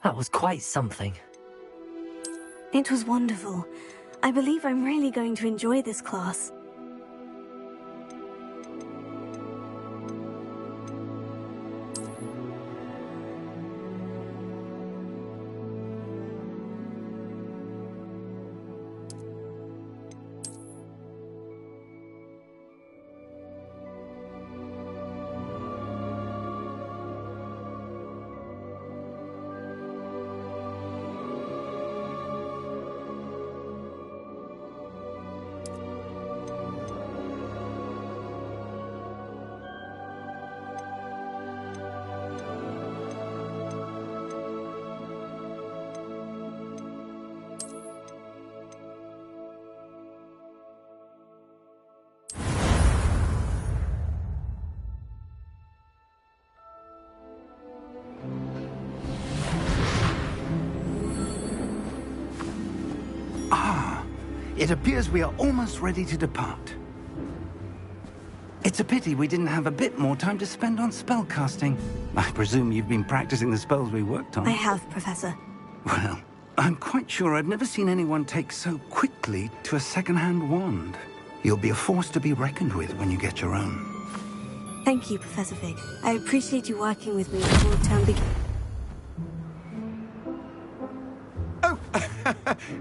That was quite something. It was wonderful. I believe I'm really going to enjoy this class. It appears we are almost ready to depart. It's a pity we didn't have a bit more time to spend on spellcasting. I presume you've been practicing the spells we worked on. I have, Professor. Well, I'm quite sure I've never seen anyone take so quickly to a second-hand wand. You'll be a force to be reckoned with when you get your own. Thank you, Professor Fig. I appreciate you working with me before the term begins. Oh,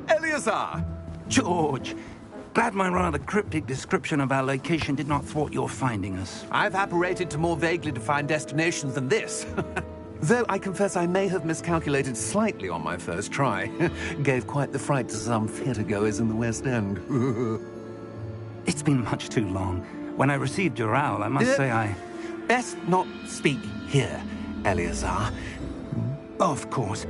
Eleazar! George, glad my rather cryptic description of our location did not thwart your finding us. I've apparated to more vaguely defined destinations than this. Though I confess I may have miscalculated slightly on my first try. Gave quite the fright to some theatregoers in the West End. It's been much too long. When I received your owl, I must say I... Best not speak here, Eleazar. Of course.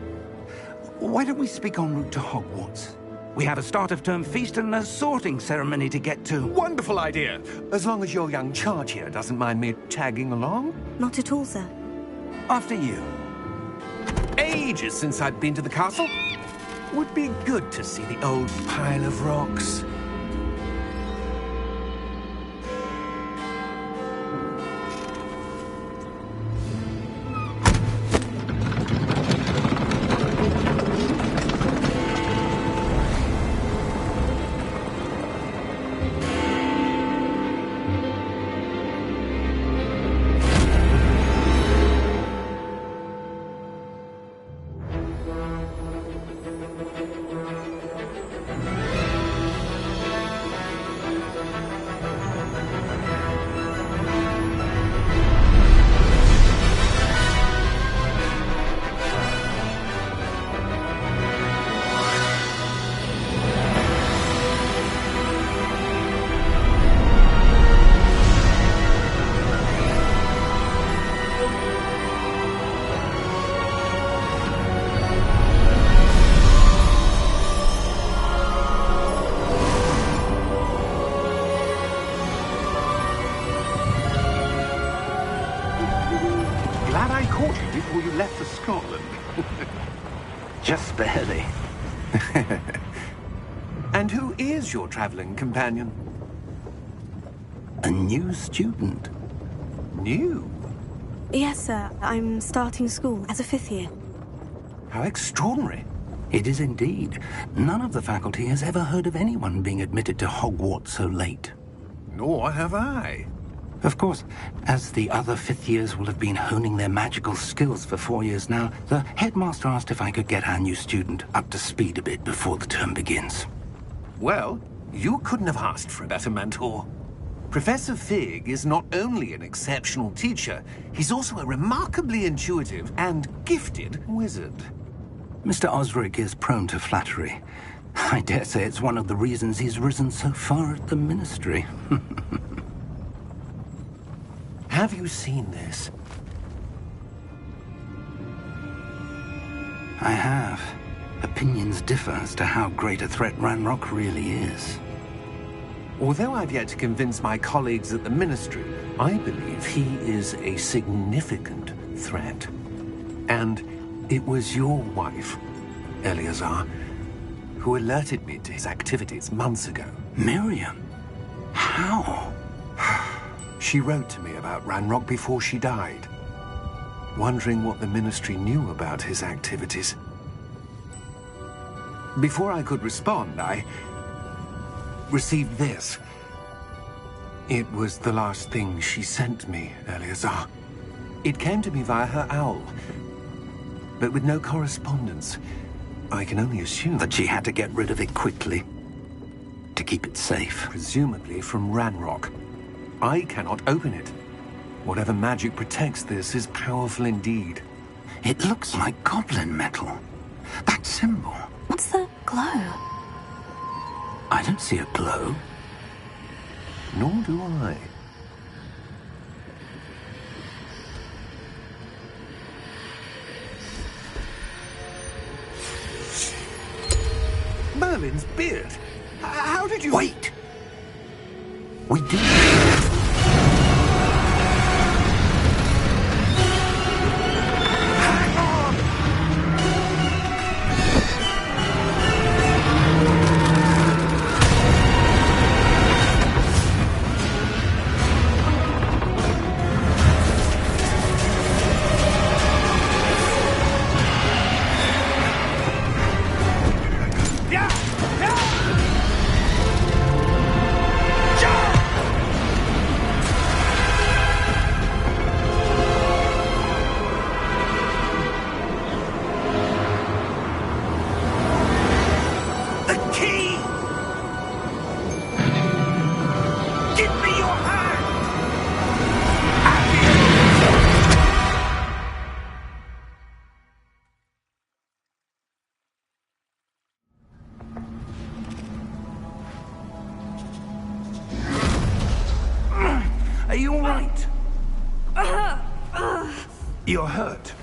Why don't we speak en route to Hogwarts? We have a start-of-term feast and a sorting ceremony to get to. Wonderful idea! As long as your young charge here doesn't mind me tagging along. Not at all, sir. After you. Ages since I'd been to the castle. Would be good to see the old pile of rocks. Before you left for Scotland. Just barely. And who is your traveling companion? A new student. New? Yes, sir. I'm starting school as a 5th year. How extraordinary. It is indeed. None of the faculty has ever heard of anyone being admitted to Hogwarts so late. Nor have I. Of course, as the other 5th years will have been honing their magical skills for 4 years now, the headmaster asked if I could get our new student up to speed a bit before the term begins. Well, you couldn't have asked for a better mentor. Professor Fig is not only an exceptional teacher, he's also a remarkably intuitive and gifted wizard. Mr. Osric is prone to flattery. I dare say it's one of the reasons he's risen so far at the ministry. Have you seen this? I have. Opinions differ as to how great a threat Ranrock really is. Although I've yet to convince my colleagues at the Ministry, I believe he is a significant threat. And it was your wife, Eleazar, who alerted me to his activities months ago. Miriam? How? She wrote to me about Ranrock before she died. wondering what the Ministry knew about his activities. Before I could respond, I received this. It was the last thing she sent me, Eleazar. It came to me via her owl, but with no correspondence. I can only assume That she had to get rid of it quickly, to keep it safe. presumably from Ranrock. I cannot open it. Whatever magic protects this is powerful indeed. It looks like goblin metal. That symbol. What's the glow? I don't see a glow. Nor do I. Merlin's beard? How did you... Wait! We do. Hang on! Yeah! Yeah! Jump! The key! Give me your hand! Are you all right? You're hurt.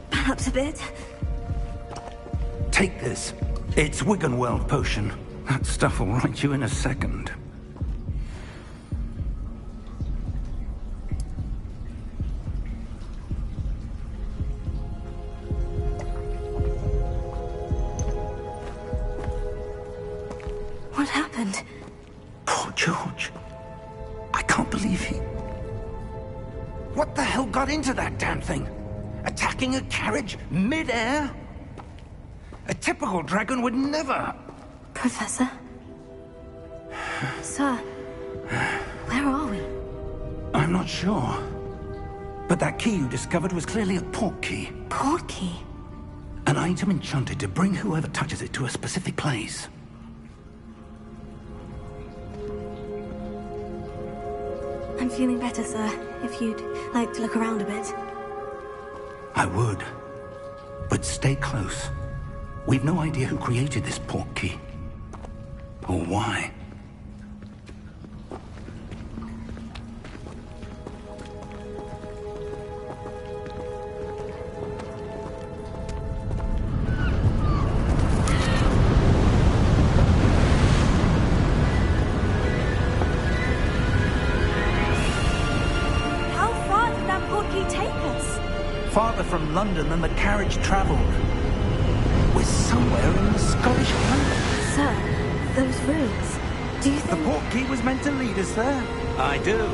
Perhaps a bit. Take this. It's Wiggenweld potion. That stuff will right you in a second. What happened? Poor George. I can't believe he... What the hell got into that damn thing? Attacking a carriage mid-air? A typical dragon would never... Professor? Sir, where are we? I'm not sure. But that key you discovered was clearly a port key. Port key? An item enchanted to bring whoever touches it to a specific place. I'm feeling better, sir. If you'd like to look around a bit. I would. But stay close. We've no idea who created this port key. Or why. How far did that port key take us? Farther from London than the carriage travelled. We're somewhere in the Scottish Highlands. Sir, those ruins. Do you The think... port key was meant to lead us there? I do.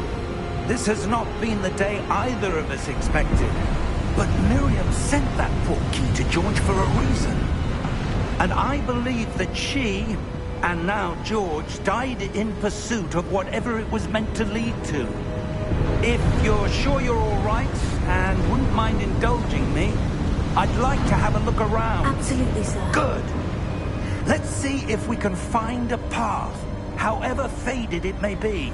This has not been the day either of us expected. But Miriam sent that port key to George for a reason. And I believe that she, and now George, died in pursuit of whatever it was meant to lead to. If you're sure you're all right, and wouldn't mind indulging me, I'd like to have a look around. Absolutely, sir. Good. Let's see if we can find a path, however faded it may be.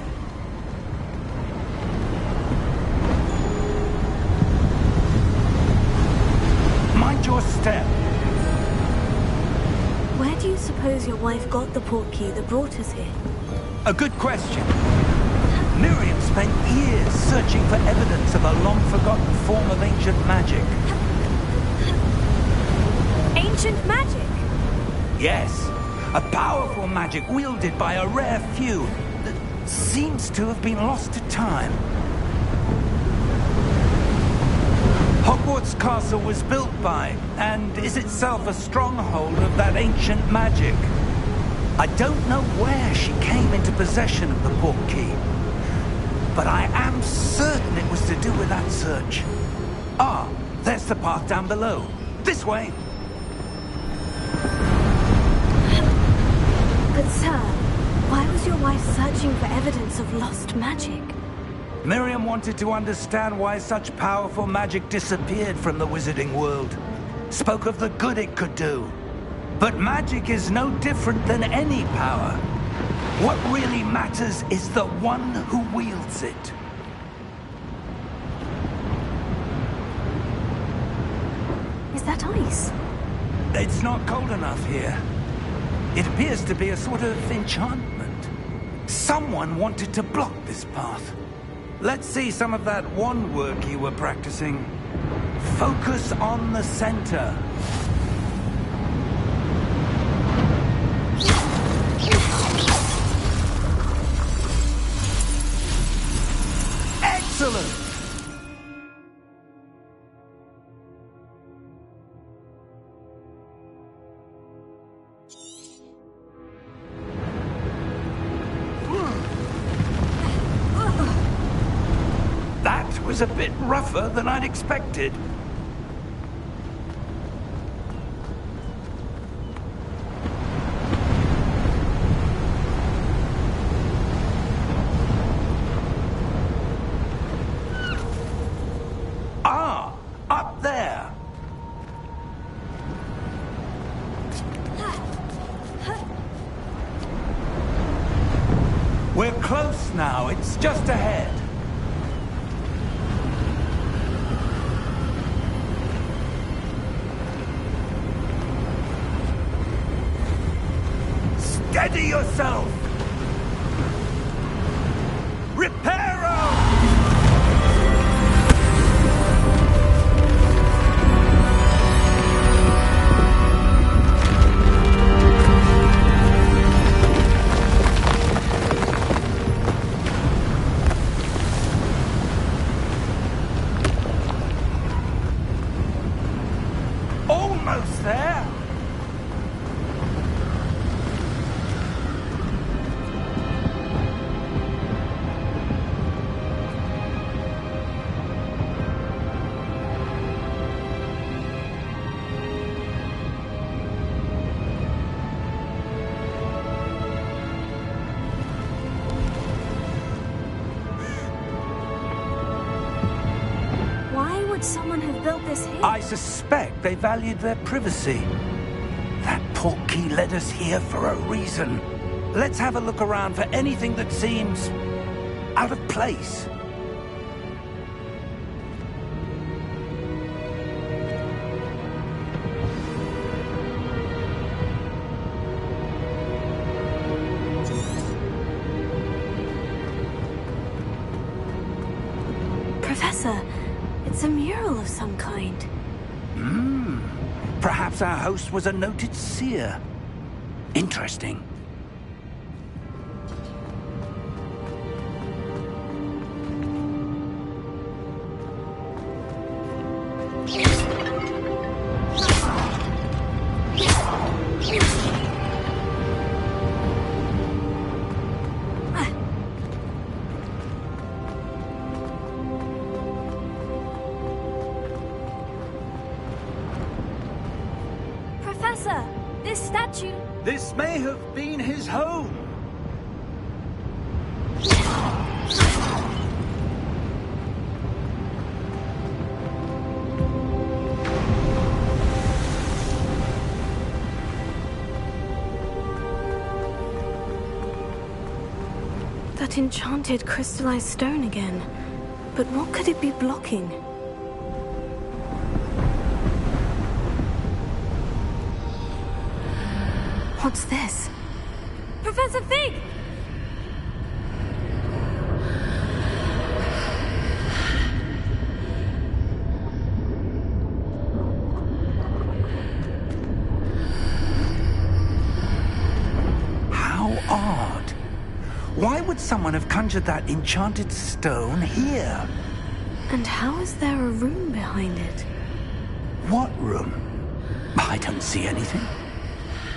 Mind your step. Where do you suppose your wife got the port key that brought us here? A good question. Miriam spent years searching for evidence of a long-forgotten form of ancient magic. Ancient magic? Yes, a powerful magic wielded by a rare few that seems to have been lost to time. Hogwarts Castle was built by, and is itself a stronghold of that ancient magic. I don't know where she came into possession of the port key, but I am certain it was to do with that search. Ah, there's the path down below. This way. But sir, why was your wife searching for evidence of lost magic? Miriam wanted to understand why such powerful magic disappeared from the wizarding world. Spoke of the good it could do. But magic is no different than any power. What really matters is the one who wields it. Is that ice? It's not cold enough here. It appears to be a sort of enchantment. Someone wanted to block this path. Let's see some of that wand work you were practicing. Focus on the center. Excellent! That was a bit rougher than I'd expected. Ah, up there. We're close now. It's just ahead. Steady yourself! Reparo! Almost there! Why would someone have built this here? I suspect they valued their privacy. That portkey led us here for a reason. Let's have a look around for anything that seems out of place. Professor, it's a mural of some kind. Perhaps our host was a noted seer. Interesting. Professor, this statue... This may have been his home. That enchanted crystallized stone again. But what could it be blocking? What's this? Professor Fig! How odd. Why would someone have conjured that enchanted stone here? And how is there a room behind it? What room? I don't see anything.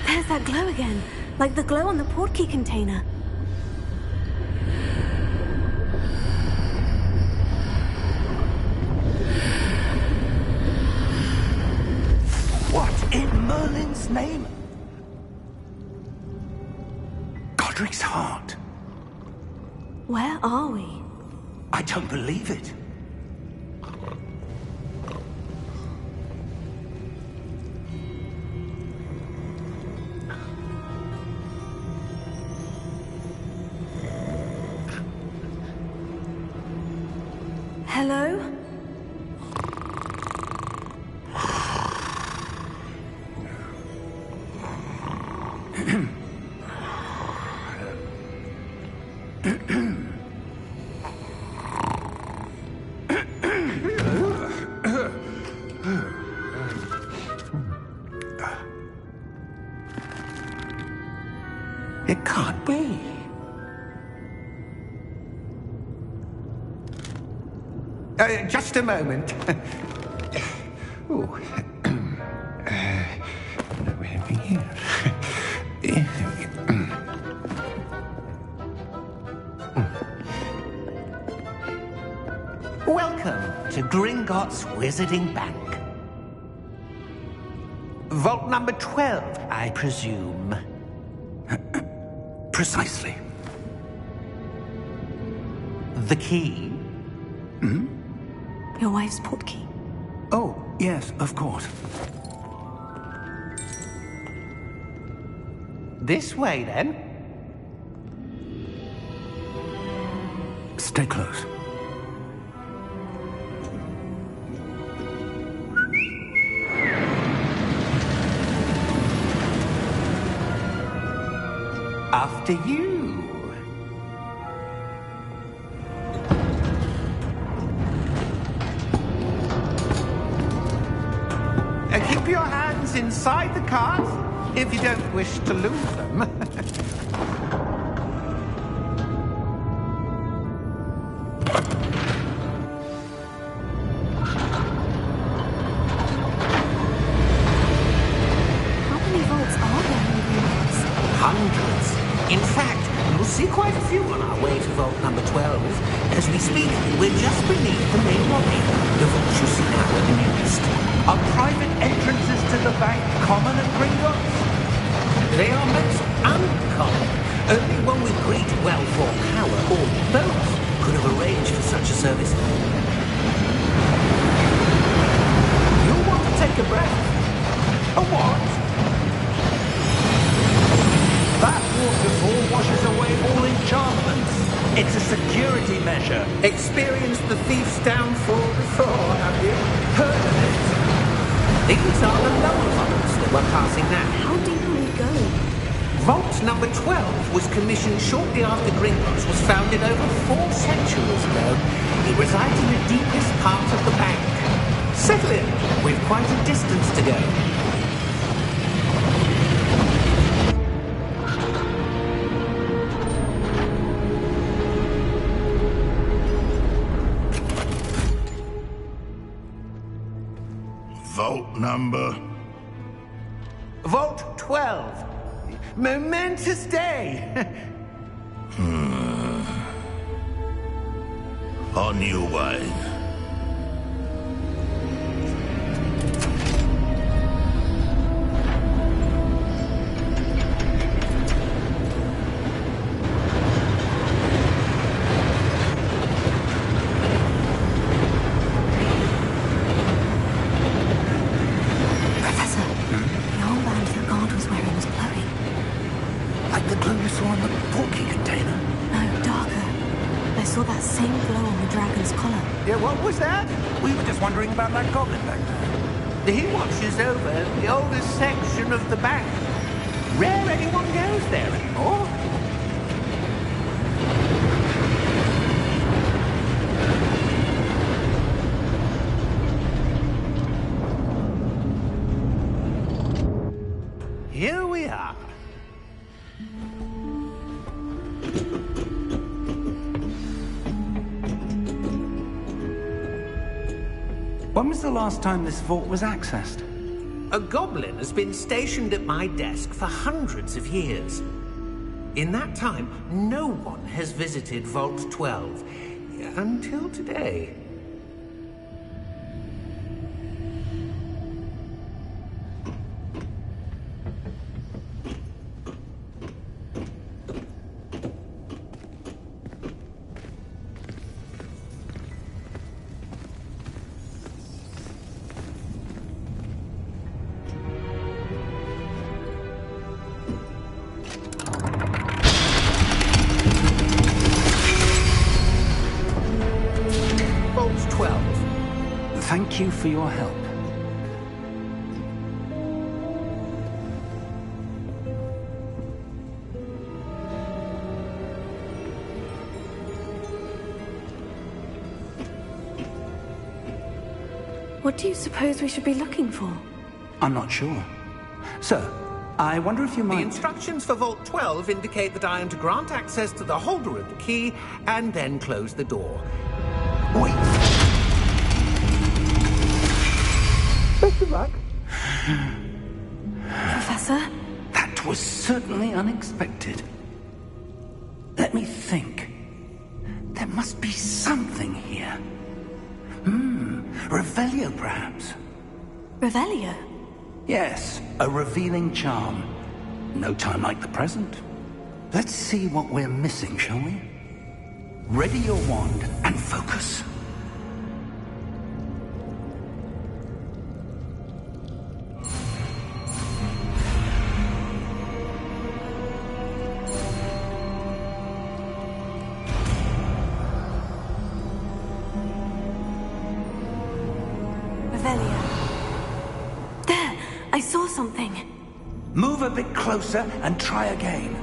There's that glow again, like the glow on the portkey container. wife's heart. Where are we? I don't believe it. Hello? It can't be. Just a moment. Oh. Welcome to Gringotts Wizarding Bank. Vault number 12, I presume. Precisely. The key? Your wife's portkey. Oh, yes, of course. This way, then. Stay close. After you. Keep your hands inside the cart if you don't wish to lose them. How many vaults are there in Hogwarts? Hundreds. In fact, you'll see quite a few on our way to vault number 12. As we speak, we're just beneath the main lobby. The vaults you see now are the nearest. Are private entrances to the bank common at Gringotts? They are most uncommon. Only one with great wealth or power, or both, could have arranged for such a service. You'll want to take a breath. A what? That waterfall washes away all enchantments. It's a security measure. Experienced the thief's downfall before, have you? Heard of it? These are the lower vaults that we're passing now. How deep will we go? Vault number 12 was commissioned shortly after Gringotts was founded over 4 centuries ago. It resides in the deepest part of the bank. Settle in. We've quite a distance to go. Vault number? Vault 12. Momentous day. On your way. Yeah, what was that? We were just wondering about that goblin back there. He watches over the oldest section of the bank. Rare anyone goes there anymore. Here we are. When was the last time this vault was accessed? A goblin has been stationed at my desk for hundreds of years. In that time, no one has visited Vault 12. Until today. Thank you for your help. What do you suppose we should be looking for? I'm not sure. Sir, I wonder if you The might... instructions for Vault 12 indicate that I am to grant access to the holder of the key and then close the door. Wait! Best of luck. Professor? That was certainly unexpected. Let me think. There must be something here. Revelio, perhaps? Revelio? Yes, a revealing charm. No time like the present. Let's see what we're missing, shall we? Ready your wand and focus. Revelio. There! I saw something. Move a bit closer and try again.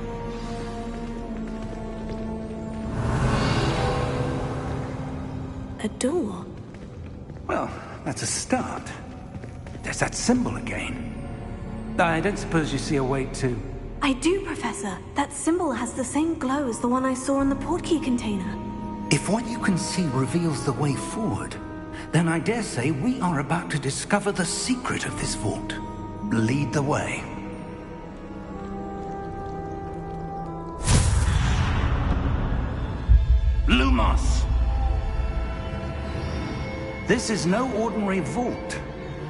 A door. Well, that's a start. There's that symbol again. I don't suppose you see a way to... I do, Professor. That symbol has the same glow as the one I saw in the portkey container. If what you can see reveals the way forward, then I dare say we are about to discover the secret of this vault. Lead the way. Lumos! This is no ordinary vault.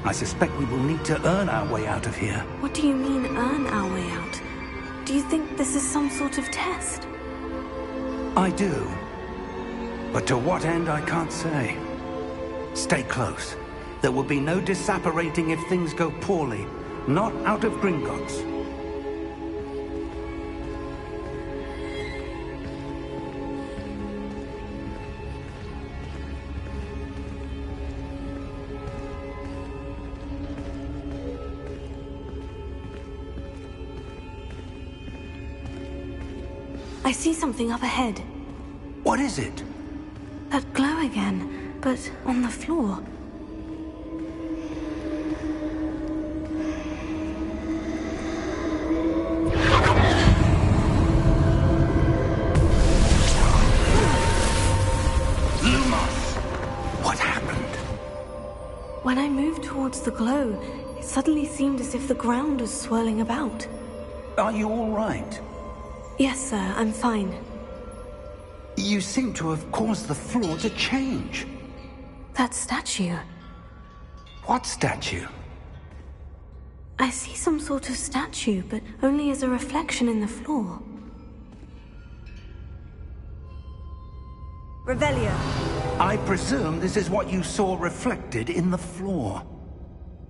I suspect we will need to earn our way out of here. What do you mean, earn our way out? Do you think this is some sort of test? I do. But to what end, I can't say. Stay close. There will be no disapparating if things go poorly. Not out of Gringotts. I see something up ahead. What is it? That glow again, but on the floor. Lumos! What happened? When I moved towards the glow, it suddenly seemed as if the ground was swirling about. Are you all right? Yes, sir, I'm fine. You seem to have caused the floor to change. That statue. What statue? I see some sort of statue, but only as a reflection in the floor. Revelio. I presume this is what you saw reflected in the floor.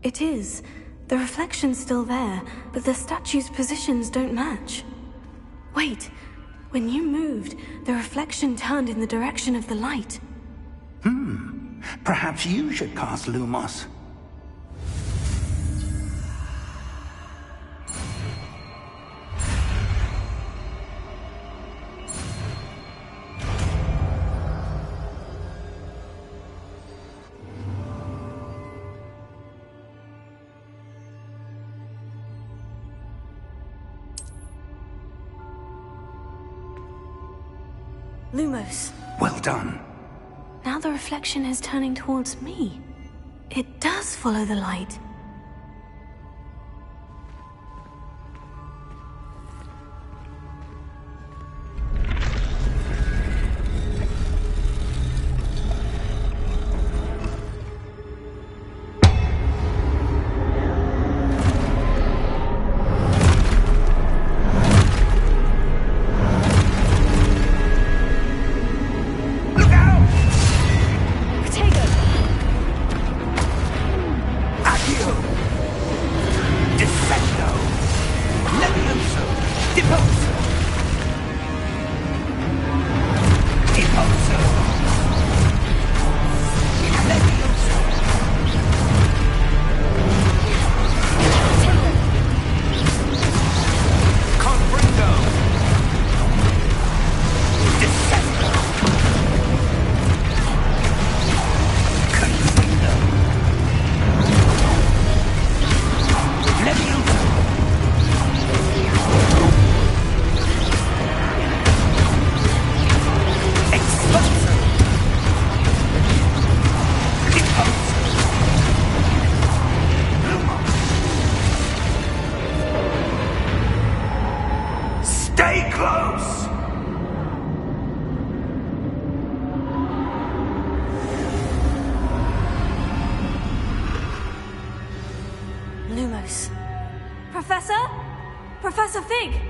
It is. The reflection's still there, but the statue's positions don't match. Wait. When you moved, the reflection turned in the direction of the light. Perhaps you should cast Lumos. Lumos. Well done. Now the reflection is turning towards me. It does follow the light. Accio! Professor Fig!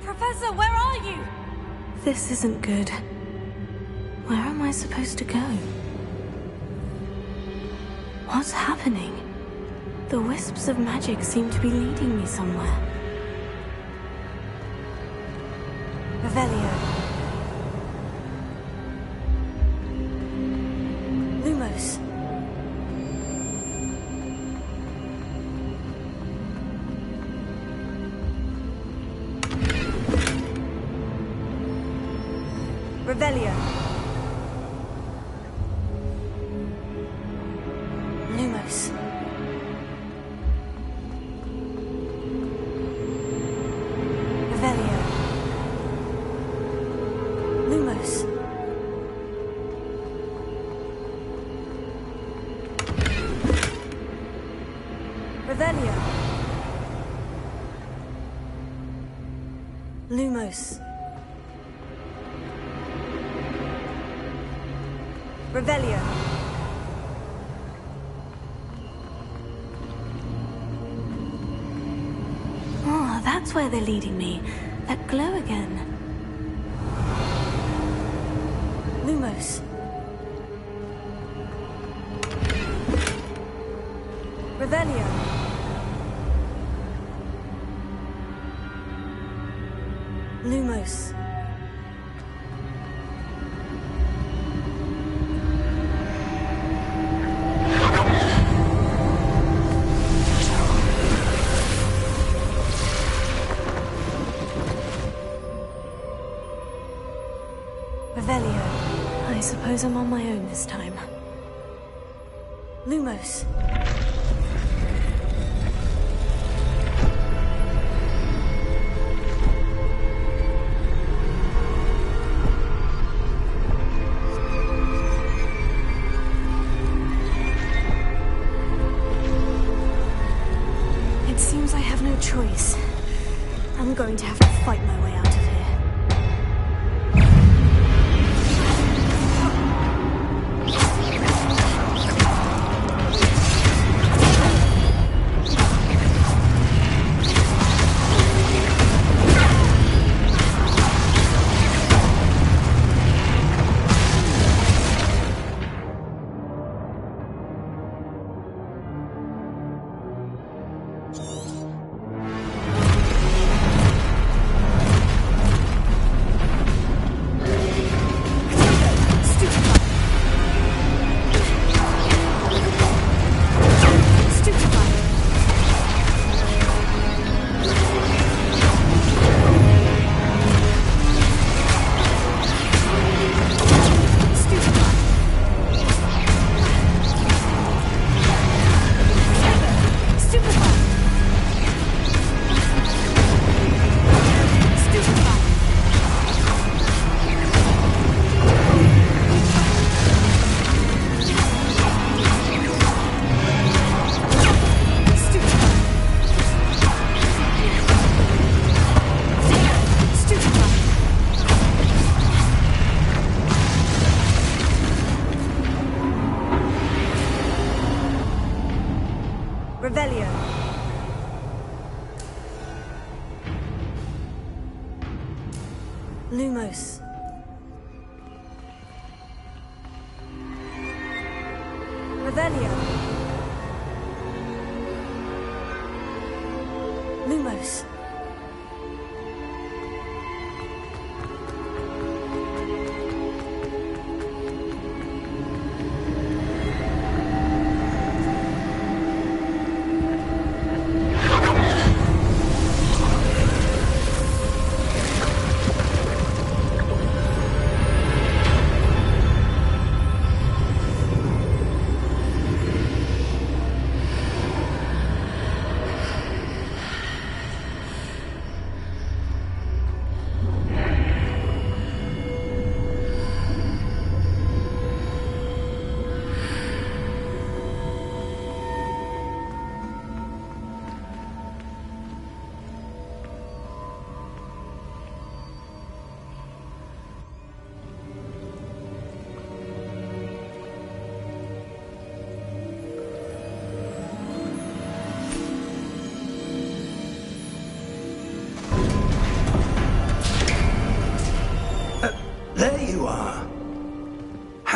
Professor, where are you? This isn't good. Where am I supposed to go? What's happening? The wisps of magic seem to be leading me somewhere. Revelio. Lumos. Revelio. Lumos. Revelio. Lumos. Revelio. Lumos. Revelio. Oh, that's where they're leading me. That glow again. Lumos. Revelio. Lumos. Revelio. I suppose I'm on my own this time. Lumos. It seems I have no choice. I'm going to have to fight my way out of here. Revelio. Lumos. Revelio. Lumos.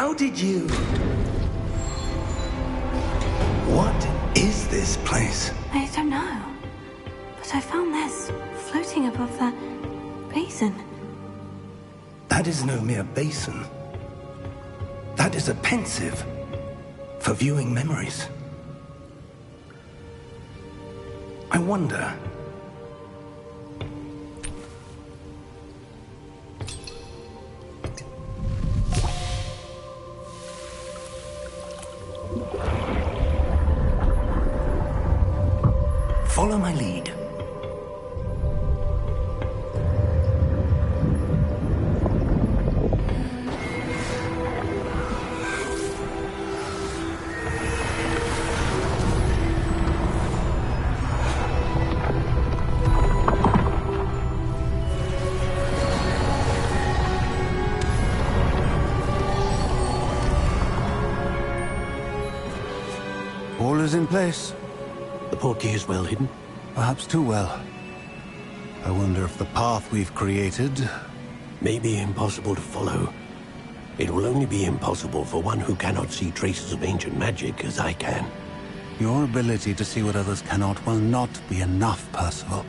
How did you... What is this place? I don't know. But I found this floating above that basin. That is no mere basin. That is a pensive for viewing memories. I wonder... Follow my lead. All is in place. The portkey is well hidden. Perhaps too well. I wonder if the path we've created... May be impossible to follow. It will only be impossible for one who cannot see traces of ancient magic as I can. Your ability to see what others cannot will not be enough, Percival.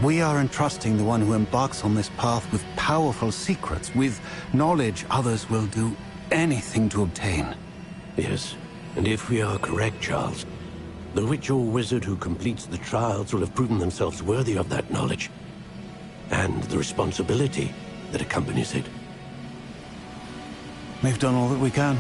We are entrusting the one who embarks on this path with powerful secrets, with knowledge others will do anything to obtain. Yes, and if we are correct, Charles, the witch or wizard who completes the trials will have proven themselves worthy of that knowledge, and the responsibility that accompanies it. We've done all that we can.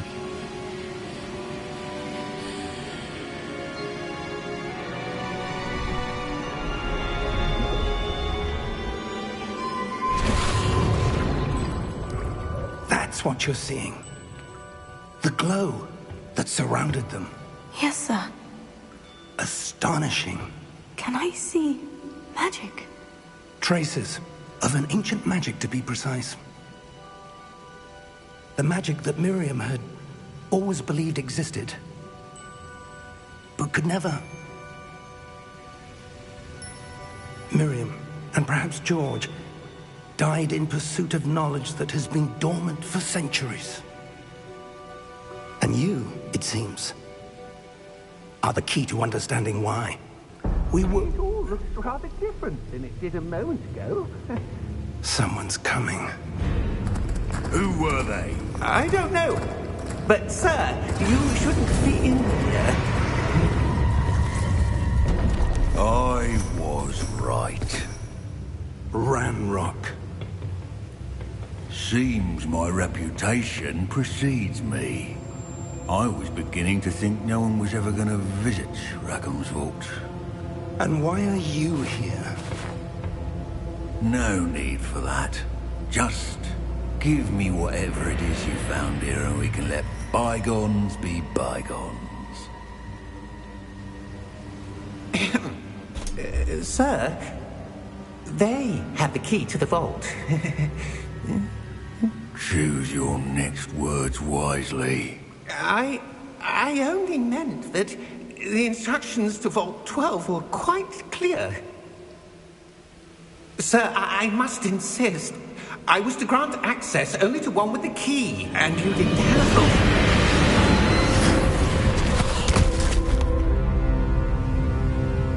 That's what you're seeing. The glow that surrounded them. Yes, sir. Astonishing. Can I see magic? Traces of an ancient magic, to be precise. The magic that Miriam had always believed existed, but could never. Miriam, and perhaps George, died in pursuit of knowledge that has been dormant for centuries. And you, it seems, are the key to understanding why. We were... It all looks rather different than it did a moment ago. Someone's coming. Who were they? I don't know. But, sir, you shouldn't be in here. I was right. Ranrock. Seems my reputation precedes me. I was beginning to think no one was ever going to visit Rackham's vault. And why are you here? No need for that. Just give me whatever it is you found here and we can let bygones be bygones. Sir, they have the key to the vault. Choose your next words wisely. I only meant that the instructions to Vault 12 were quite clear. Sir, I must insist. I was to grant access only to one with the key, and you didn't have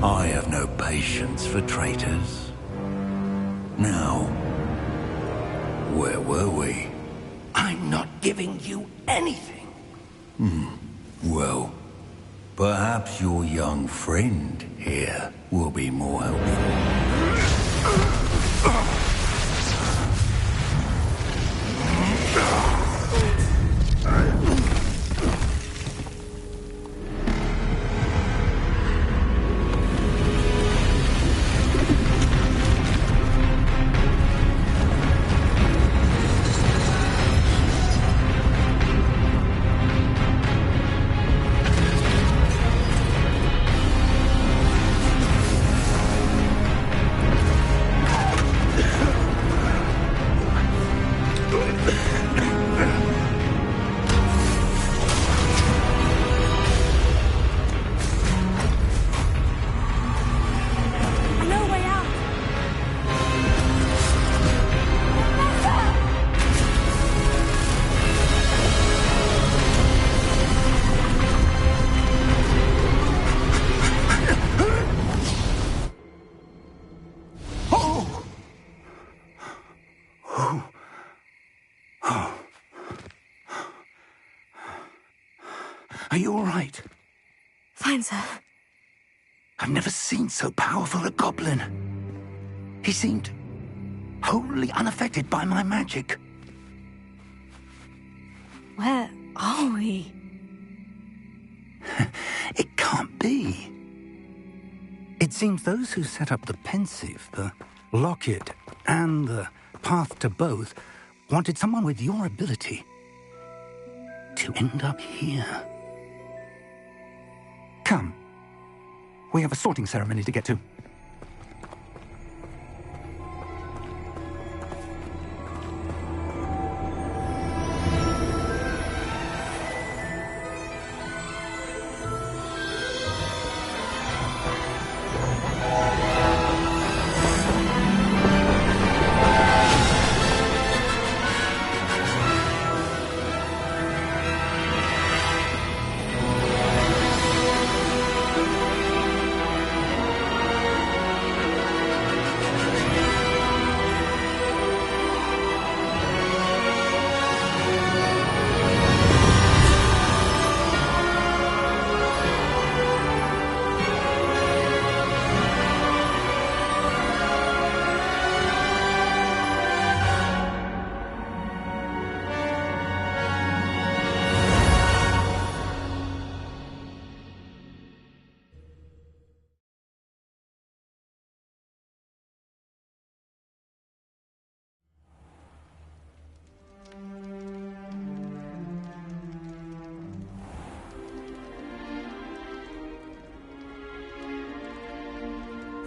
I have no patience for traitors. Now, where were we? I'm not giving you anything. Well, perhaps your young friend here will be more helpful. Oh. Are you all right? Fine, sir. I've never seen so powerful a goblin. He seemed wholly unaffected by my magic. Where are we? It can't be. It seems those who set up the pensive, the locket, and the path to both wanted someone with your ability to end up here. Come. We have a sorting ceremony to get to.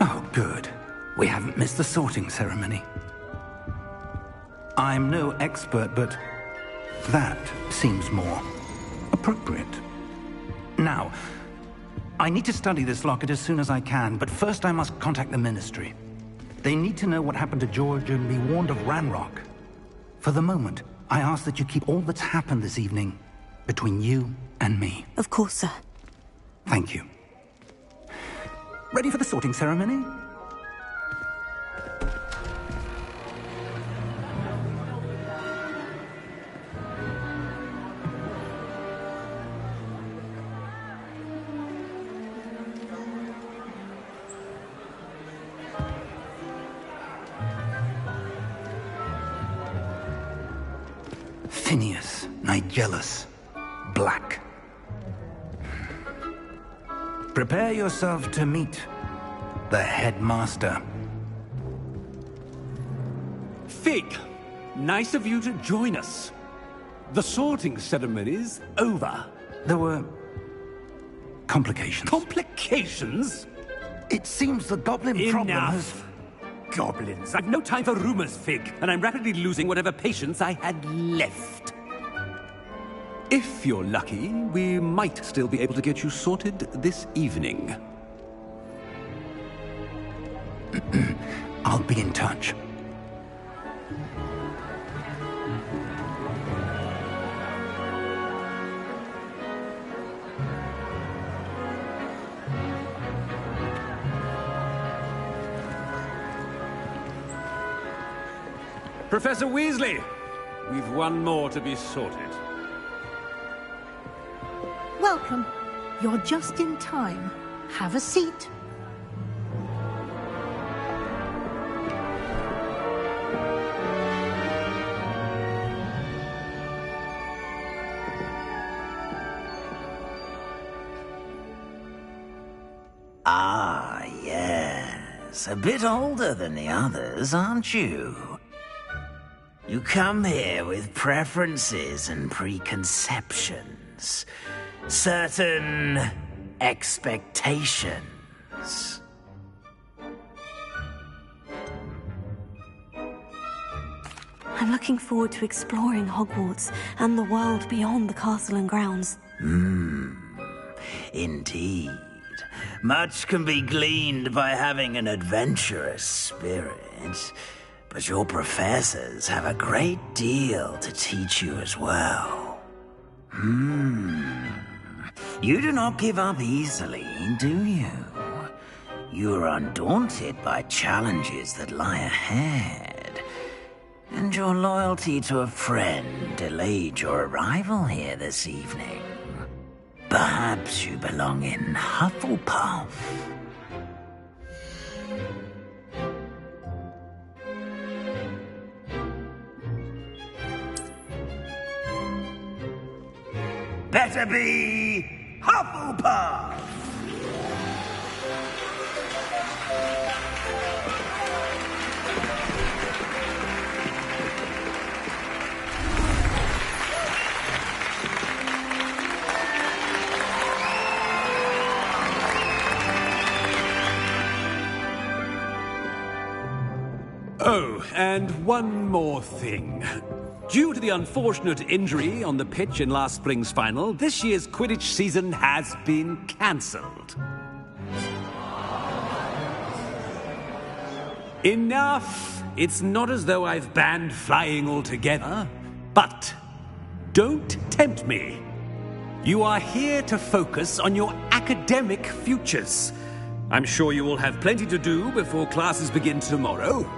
Oh, good. We haven't missed the sorting ceremony. I'm no expert, but that seems more appropriate. Now, I need to study this locket as soon as I can, but first I must contact the Ministry. They need to know what happened to George and be warned of Ranrock. For the moment, I ask that you keep all that's happened this evening between you and me. Of course, sir. Thank you. Ready for the sorting ceremony? Phineas, Nigellus, Black. Prepare yourself to meet the headmaster. Fig, nice of you to join us. The sorting ceremony's over. There were complications. Complications? It seems the goblin problem has... Enough. Goblins. I've no time for rumors, Fig, and I'm rapidly losing whatever patience I had left. If you're lucky, we might still be able to get you sorted this evening. I'll be in touch. Professor Weasley, we've one more to be sorted. Welcome. You're just in time. Have a seat. Ah, yes. A bit older than the others, aren't you? You come here with preferences and preconceptions. Certain expectations. I'm looking forward to exploring Hogwarts and the world beyond the castle and grounds. Indeed. Much can be gleaned by having an adventurous spirit, but your professors have a great deal to teach you as well. You do not give up easily, do you? You are undaunted by challenges that lie ahead. And your loyalty to a friend delayed your arrival here this evening. Perhaps you belong in Hufflepuff. Better be Hufflepuff! Oh, and one more thing. Due to the unfortunate injury on the pitch in last spring's final, this year's Quidditch season has been cancelled. Enough! It's not as though I've banned flying altogether, but don't tempt me. You are here to focus on your academic futures. I'm sure you will have plenty to do before classes begin tomorrow.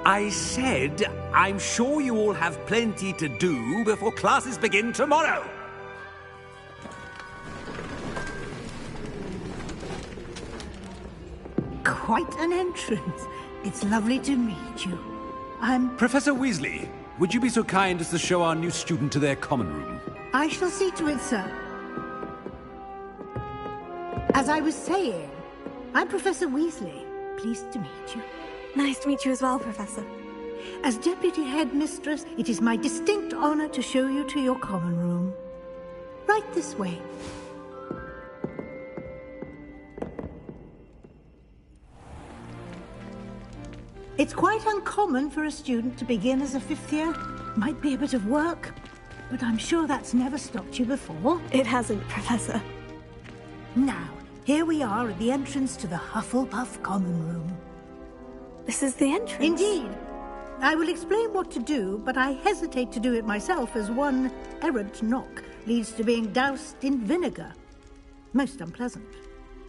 I said, I'm sure you all have plenty to do before classes begin tomorrow. Quite an entrance. It's lovely to meet you. I'm... Professor Weasley, would you be so kind as to show our new student to their common room? I shall see to it, sir. As I was saying, I'm Professor Weasley. Pleased to meet you. Nice to meet you as well, Professor. As Deputy Headmistress, it is my distinct honor to show you to your common room. Right this way. It's quite uncommon for a student to begin as a fifth year. Might be a bit of work, but I'm sure that's never stopped you before. It hasn't, Professor. Now, here we are at the entrance to the Hufflepuff common room. This is the entrance? Indeed. I will explain what to do, but I hesitate to do it myself as one errant knock leads to being doused in vinegar. Most unpleasant.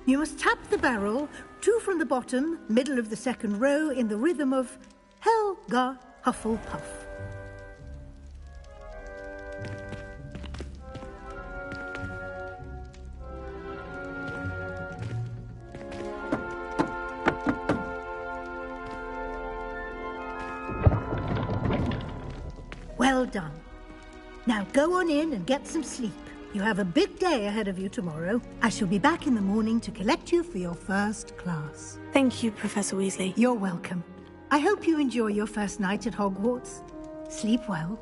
You must tap the barrel, 2 from the bottom, middle of the second row, in the rhythm of Helga Hufflepuff. Well done. Now go on in and get some sleep. You have a big day ahead of you tomorrow. I shall be back in the morning to collect you for your first class. Thank you, Professor Weasley. You're welcome. I hope you enjoy your first night at Hogwarts. Sleep well.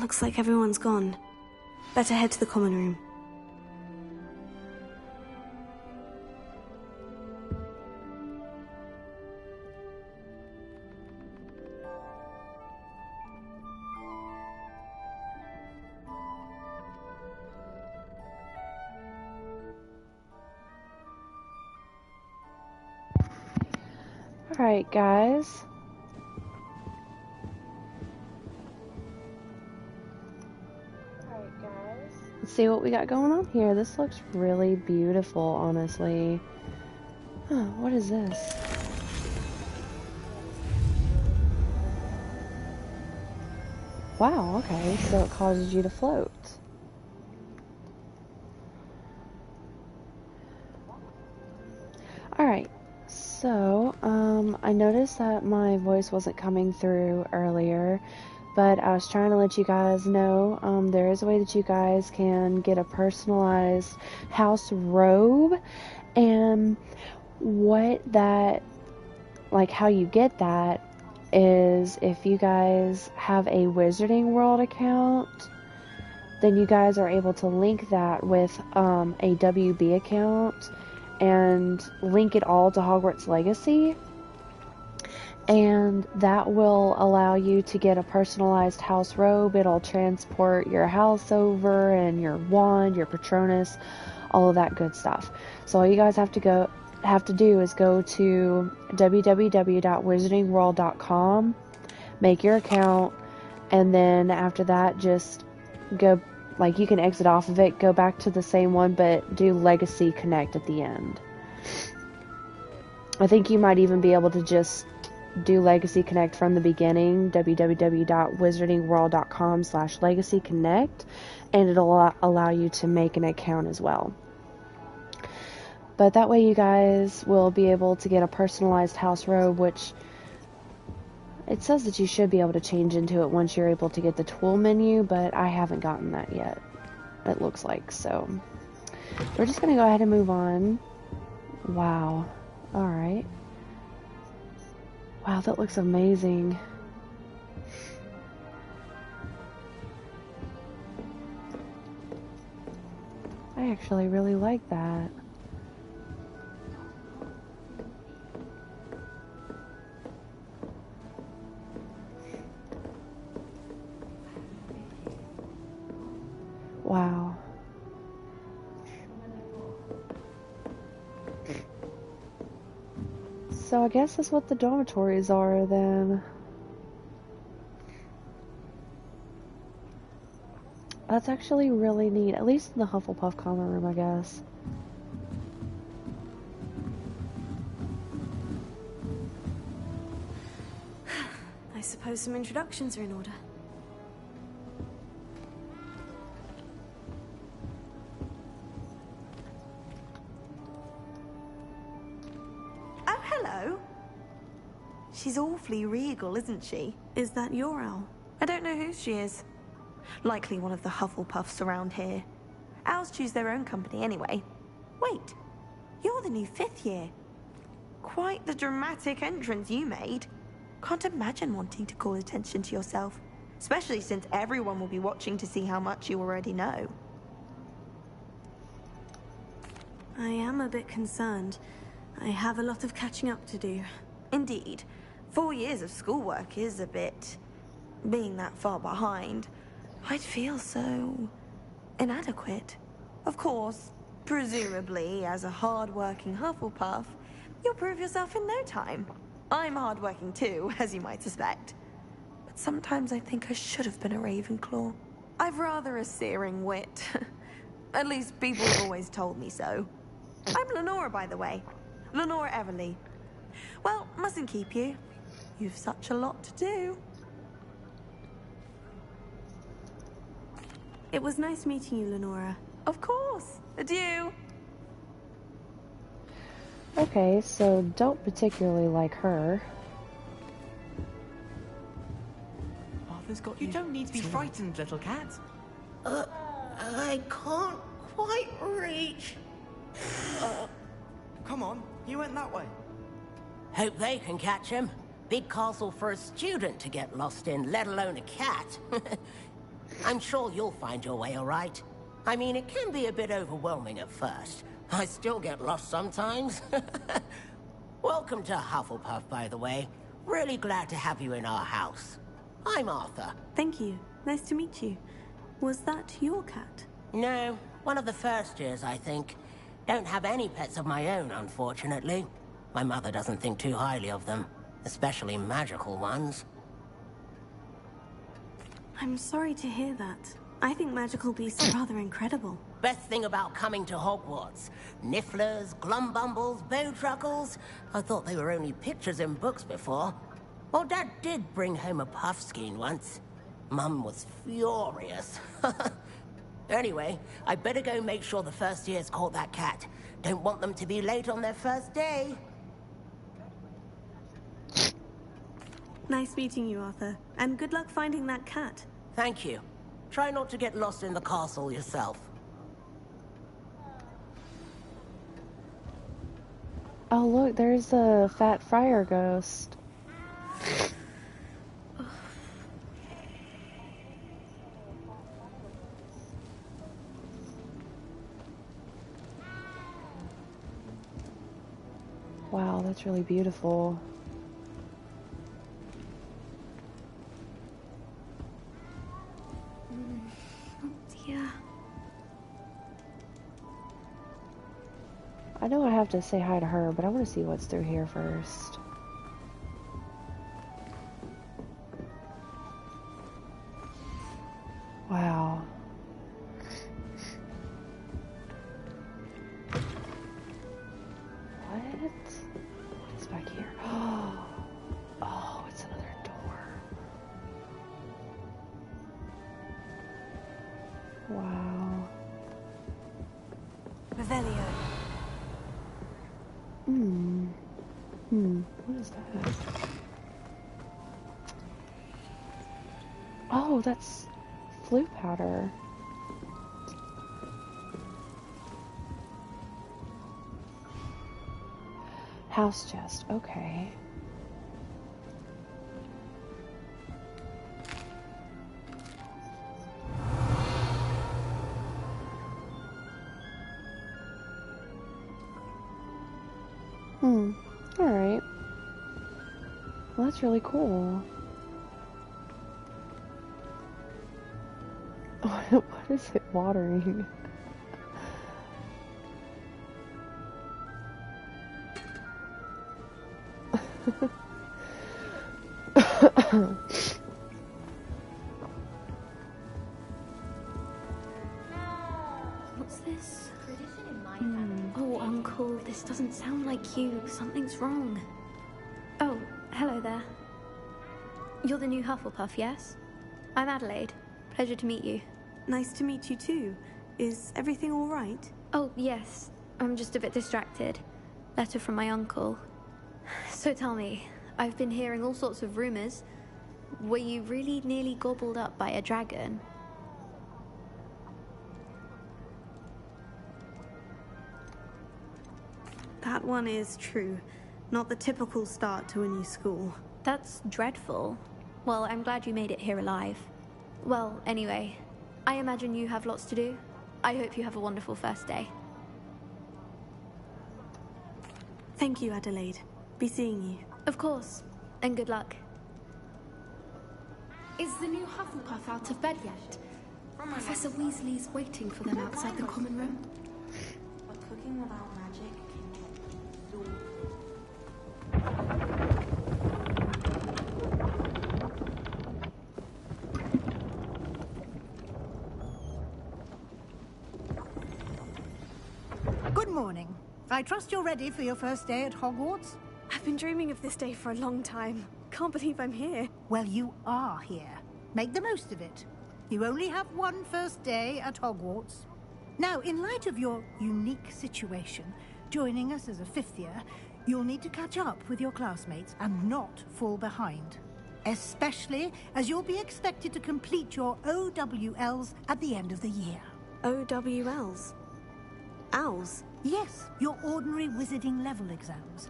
Looks like everyone's gone. Better head to the common room. Alright, guys. Let's see what we got going on here. This looks really beautiful, honestly. Huh, what is this? Wow, okay, so it causes you to float. Alright, so, I noticed that my voice wasn't coming through earlier, but I was trying to let you guys know, there is a way that you guys can get a personalized house robe, and how you get that is if you guys have a Wizarding World account, then you guys are able to link that with a WB account and link it all to Hogwarts Legacy, and that will allow you to get a personalized house robe. It'll transport your house over and your wand, your Patronus, all of that good stuff. So all you guys have to do is go to www.wizardingworld.com, make your account, and then after that just go, like, you can exit off of it, go back to the same one, but do Legacy Connect at the end. I think you might even be able to just do Legacy Connect from the beginning, www.wizardingworld.com/Legacy Connect, and it'll allow you to make an account as well. But that way you guys will be able to get a personalized house robe, which it says that you should be able to change into it once you're able to get the tool menu, but I haven't gotten that yet, it looks like. So we're just going to go ahead and move on. Wow. Alright. Wow, that looks amazing. I actually really like that. Wow. So I guess that's what the dormitories are then. That's actually really neat, at least in the Hufflepuff common room, I guess. I suppose some introductions are in order. She's awfully regal, isn't she? Is that your owl? I don't know whose she is. Likely one of the Hufflepuffs around here. Owls choose their own company anyway. Wait, you're the new 5th year. Quite the dramatic entrance you made. Can't imagine wanting to call attention to yourself, especially since everyone will be watching to see how much you already know. I am a bit concerned. I have a lot of catching up to do. Indeed. 4 years of schoolwork is a bit... being that far behind. I'd feel so... inadequate. Of course, presumably, as a hard-working Hufflepuff, you'll prove yourself in no time. I'm hard-working too, as you might suspect. But sometimes I think I should have been a Ravenclaw. I've rather a searing wit. At least people have always told me so. I'm Lenora, by the way. Lenora Everly. Well, mustn't keep you. You've such a lot to do. It was nice meeting you, Lenora. Of course. Adieu. Okay, so don't particularly like her. Arthur's got you. You don't need to be frightened, little cat. I can't quite reach. Come on, you went that way. Hope they can catch him. Big castle for a student to get lost in, let alone a cat. I'm sure you'll find your way all right. I mean, it can be a bit overwhelming at first. I still get lost sometimes. Welcome to Hufflepuff, by the way. Really glad to have you in our house. I'm Arthur. Thank you. Nice to meet you. Was that your cat? No, one of the first years, I think. Don't have any pets of my own, unfortunately. My mother doesn't think too highly of them, especially magical ones. I'm sorry to hear that. I think magical beasts are rather incredible. Best thing about coming to Hogwarts. Nifflers, glumbumbles, bowtruckles. I thought they were only pictures in books before. Well, Dad did bring home a puffskein once. Mum was furious. Anyway, I better go make sure the first years caught that cat. Don't want them to be late on their first day. Nice meeting you, Arthur. And good luck finding that cat. Thank you. Try not to get lost in the castle yourself. Oh look, there's a fat friar ghost. Wow, that's really beautiful. Oh dear. have to say hi to her, but I want to see what's through here first. Wow. What is back here? Oh, it's another door. Wow. Revelio. What is that? Oh, that's flue powder. House chest, okay. Alright. Well, that's really cool. What is it watering? What's this? Oh, Uncle, this doesn't sound like you. Something's wrong. Oh, hello there. You're the new Hufflepuff, yes? I'm Adelaide. Pleasure to meet you. Nice to meet you too. Is everything all right? Oh, yes. I'm just a bit distracted. Letter from my uncle. So tell me, I've been hearing all sorts of rumors. Were you really nearly gobbled up by a dragon? That one is true. Not the typical start to a new school. That's dreadful. Well, I'm glad you made it here alive. Well, anyway, I imagine you have lots to do. I hope you have a wonderful first day. Thank you, Adelaide. Be seeing you. Of course, and good luck. Is the new Hufflepuff out of bed yet? Professor Weasley's waiting for them outside the common room. But cooking without magic Good morning. I trust you're ready for your first day at Hogwarts? I've been dreaming of this day for a long time. Can't believe I'm here. Well, you are here. Make the most of it. You only have one first day at Hogwarts. Now, in light of your unique situation, joining us as a fifth year, you'll need to catch up with your classmates and not fall behind. Especially as you'll be expected to complete your OWLs at the end of the year. OWLs? Owls? Yes, your ordinary wizarding level exams.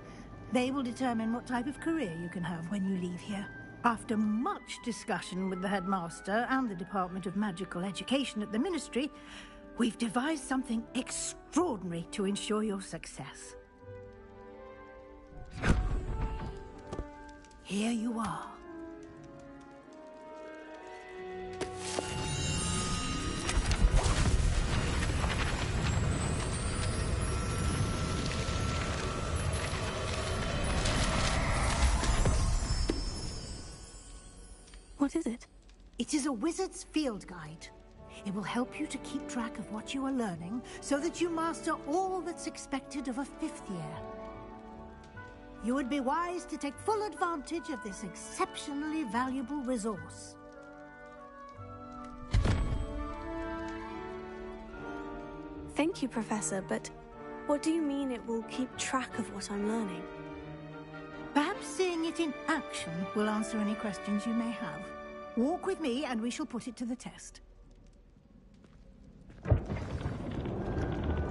They will determine what type of career you can have when you leave here. After much discussion with the headmaster and the Department of Magical Education at the Ministry, we've devised something extraordinary to ensure your success. Here you are. What is it? It is a wizard's field guide. It will help you to keep track of what you are learning so that you master all that's expected of a fifth year. You would be wise to take full advantage of this exceptionally valuable resource. Thank you, Professor, but what do you mean it will keep track of what I'm learning? Perhaps seeing it in action will answer any questions you may have. Walk with me and we shall put it to the test.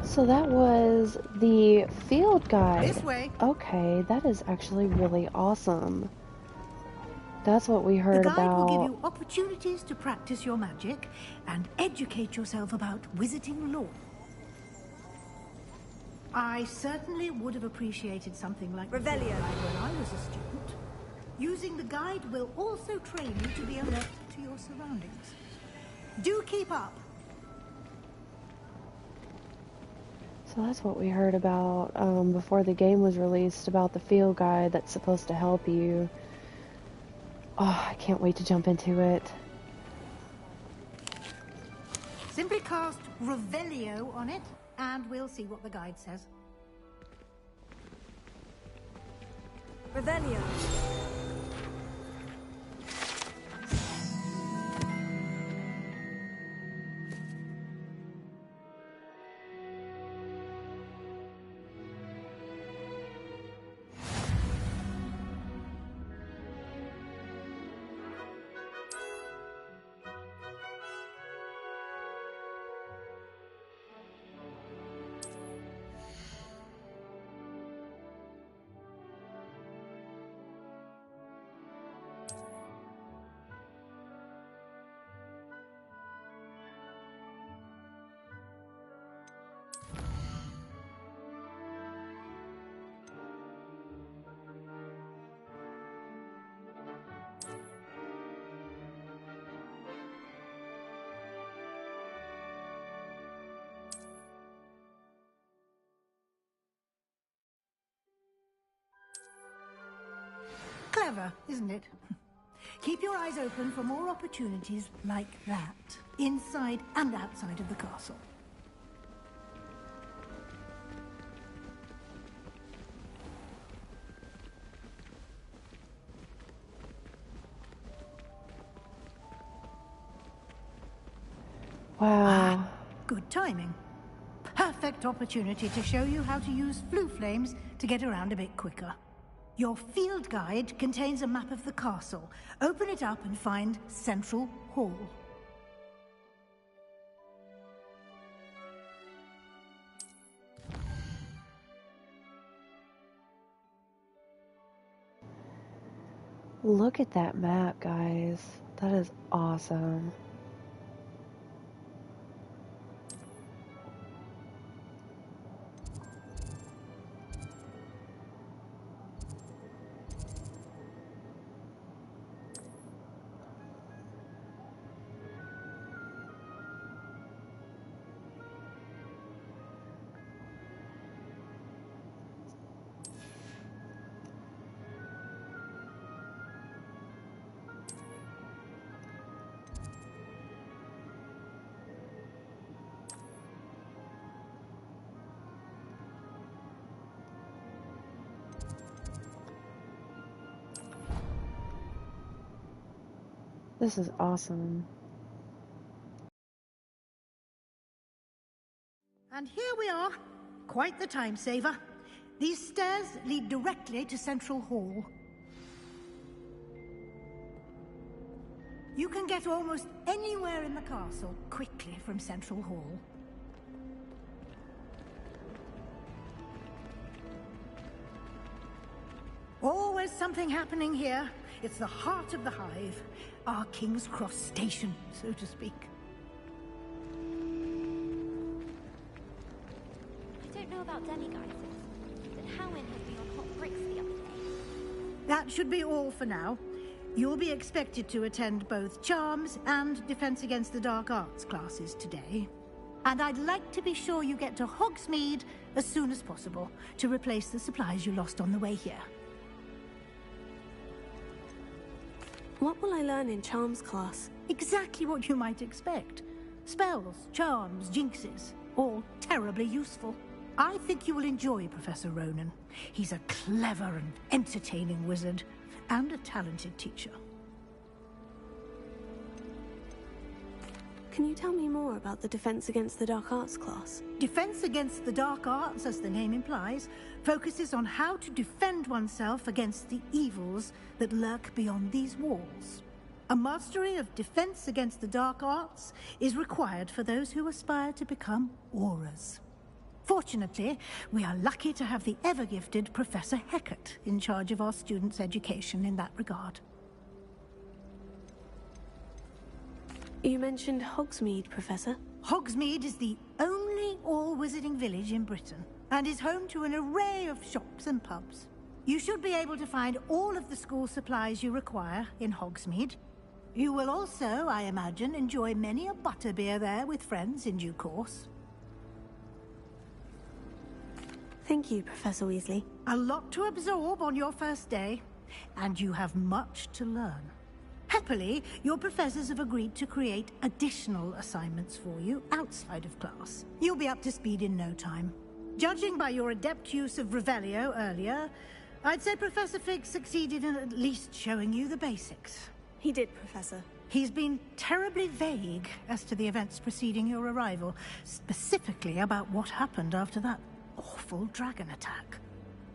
So that was the field guide. This way. Okay, that is actually really awesome. That's what we heard about. The guide about. will give you opportunities to practice your magic and educate yourself about wizarding lore. I certainly would have appreciated something like Revelio when I was a student. Using the guide will also train you to be alert to your surroundings. Do keep up. So So that's what we heard about before the game was released, about the field guide that's supposed to help you. Oh, I can't wait to jump into it. Simply cast Revelio on it, and we'll see what the guide says. Revelio. Clever, isn't it? Keep your eyes open for more opportunities like that, inside and outside of the castle. Wow. Good timing. Perfect opportunity to show you how to use flue flames to get around a bit quicker. Your field guide contains a map of the castle. Open it up and find Central Hall. Look at that map, guys. That is awesome. This is awesome. And here we are. Quite the time saver. These stairs lead directly to Central Hall. You can get almost anywhere in the castle quickly from Central Hall. Always something happening here. It's the heart of the hive. Our King's Cross station, so to speak. I don't know about demi-geysers, but Howin had me on hot bricks the other day. That should be all for now. You'll be expected to attend both Charms and Defense Against the Dark Arts classes today. And I'd like to be sure you get to Hogsmeade as soon as possible to replace the supplies you lost on the way here. What will I learn in Charms class? Exactly what you might expect. Spells, charms, jinxes, all terribly useful. I think you will enjoy Professor Ronan. He's a clever and entertaining wizard, and a talented teacher. Can you tell me more about the Defense Against the Dark Arts class? Defense Against the Dark Arts, as the name implies, focuses on how to defend oneself against the evils that lurk beyond these walls. A mastery of Defense Against the Dark Arts is required for those who aspire to become Auras. Fortunately, we are lucky to have the ever-gifted Professor Hecat in charge of our students' education in that regard. You mentioned Hogsmeade, Professor. Hogsmeade is the only all-wizarding village in Britain, and is home to an array of shops and pubs. You should be able to find all of the school supplies you require in Hogsmeade. You will also, I imagine, enjoy many a butterbeer there with friends in due course. Thank you, Professor Weasley. A lot to absorb on your first day, and you have much to learn. Happily, your professors have agreed to create additional assignments for you outside of class. You'll be up to speed in no time. Judging by your adept use of Revelio earlier, I'd say Professor Fig succeeded in at least showing you the basics. He did, Professor. He's been terribly vague as to the events preceding your arrival, specifically about what happened after that awful dragon attack.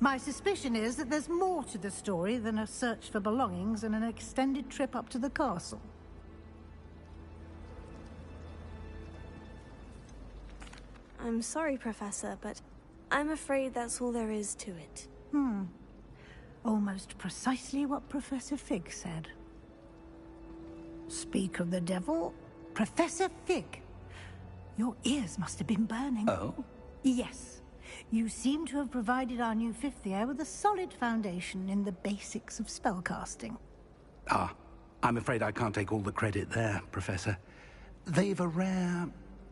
My suspicion is that there's more to the story than a search for belongings and an extended trip up to the castle. I'm sorry, Professor, but I'm afraid that's all there is to it. Almost precisely what Professor Fig said. Speak of the devil, Professor Fig. Your ears must have been burning. Oh? Yes. You seem to have provided our new fifth year with a solid foundation in the basics of spellcasting. Ah, I'm afraid I can't take all the credit there, Professor. They've a rare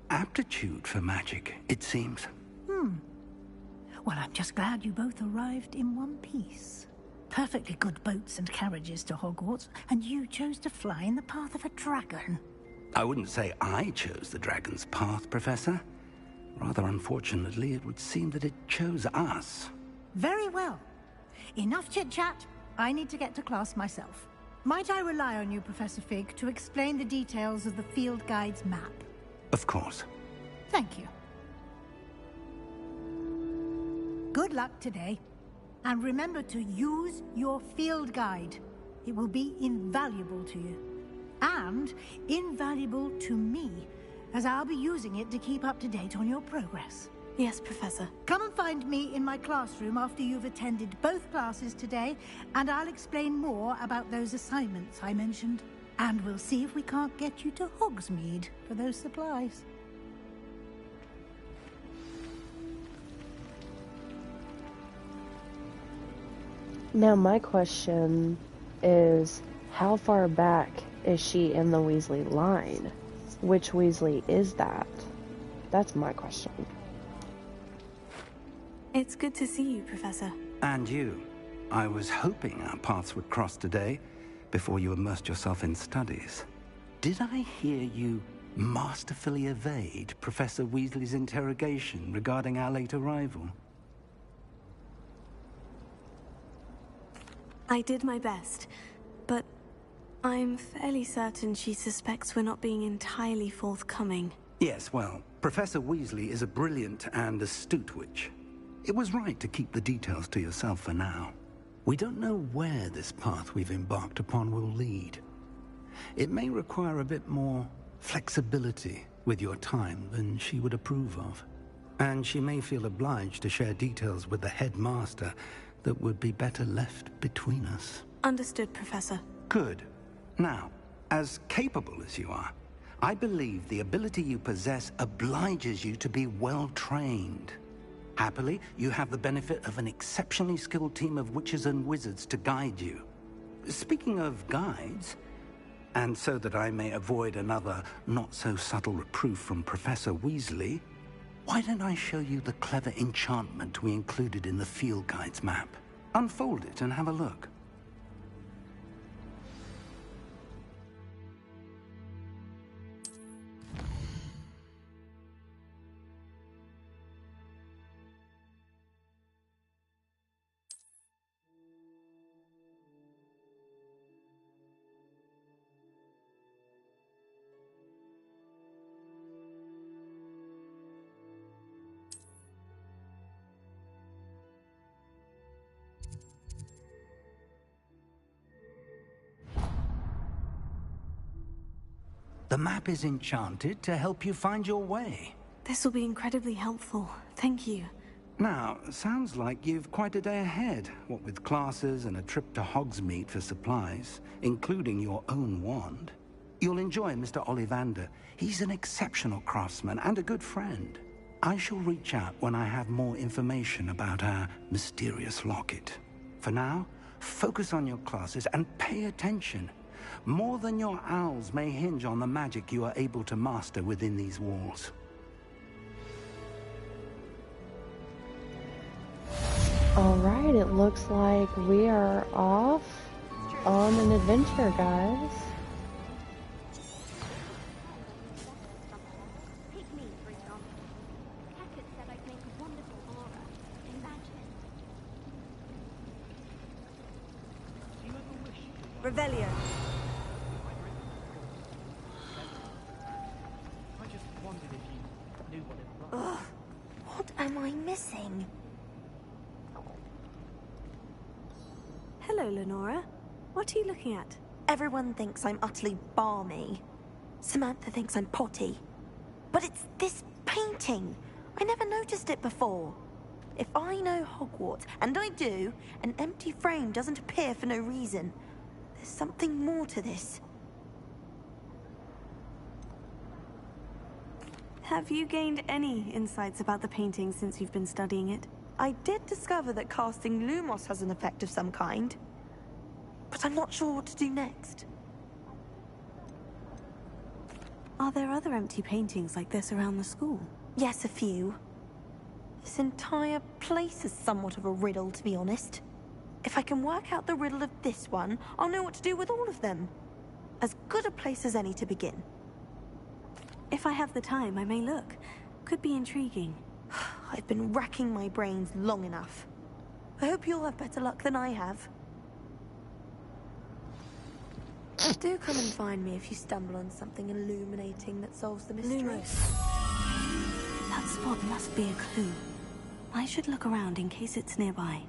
aptitude for magic, it seems. Well, I'm just glad you both arrived in one piece. Perfectly good boats and carriages to Hogwarts, and you chose to fly in the path of a dragon. I wouldn't say I chose the dragon's path, Professor. Rather unfortunately, it would seem that it chose us. Very well. Enough chit-chat. I need to get to class myself. Might I rely on you, Professor Fig, to explain the details of the field guide's map? Of course. Thank you. Good luck today. And remember to use your field guide. It will be invaluable to you. And invaluable to me, as I'll be using it to keep up to date on your progress. Yes, Professor. Come and find me in my classroom after you've attended both classes today, and I'll explain more about those assignments I mentioned. And we'll see if we can't get you to Hogsmeade for those supplies. Now my question is, how far back is she in the Weasley line? Which Weasley is that? That's my question. It's good to see you, Professor. And you. I was hoping our paths would cross today, before you immersed yourself in studies. Did I hear you masterfully evade Professor Weasley's interrogation regarding our late arrival? I did my best, but I'm fairly certain she suspects we're not being entirely forthcoming. Yes, well, Professor Weasley is a brilliant and astute witch. It was right to keep the details to yourself for now. We don't know where this path we've embarked upon will lead. It may require a bit more flexibility with your time than she would approve of. And she may feel obliged to share details with the headmaster that would be better left between us. Understood, Professor. Good. Now, as capable as you are, I believe the ability you possess obliges you to be well-trained. Happily, you have the benefit of an exceptionally skilled team of witches and wizards to guide you. Speaking of guides, and so that I may avoid another not-so-subtle reproof from Professor Weasley, why don't I show you the clever enchantment we included in the field guide's map? Unfold it and have a look. The map is enchanted to help you find your way. This will be incredibly helpful. Thank you. Now, sounds like you've quite a day ahead, what with classes and a trip to Hogsmeade for supplies, including your own wand. You'll enjoy Mr. Ollivander. He's an exceptional craftsman and a good friend. I shall reach out when I have more information about our mysterious locket. For now, focus on your classes and pay attention. More than your owls may hinge on the magic you are able to master within these walls. Alright, it looks like we are off on an adventure, guys. Revelio. I just wondered if you knew what it was. Ugh, what am I missing? Hello, Lenora. What are you looking at? Everyone thinks I'm utterly balmy. Samantha thinks I'm potty. But it's this painting. I never noticed it before. If I know Hogwarts, and I do, an empty frame doesn't appear for no reason. There's something more to this. Have you gained any insights about the painting since you've been studying it? I did discover that casting Lumos has an effect of some kind. But I'm not sure what to do next. Are there other empty paintings like this around the school? Yes, a few. This entire place is somewhat of a riddle, to be honest. If I can work out the riddle of this one, I'll know what to do with all of them. As good a place as any to begin. If I have the time, I may look. Could be intriguing. I've been racking my brains long enough. I hope you'll have better luck than I have. Do come and find me if you stumble on something illuminating that solves the mystery. Lumos. That spot must be a clue. I should look around in case it's nearby.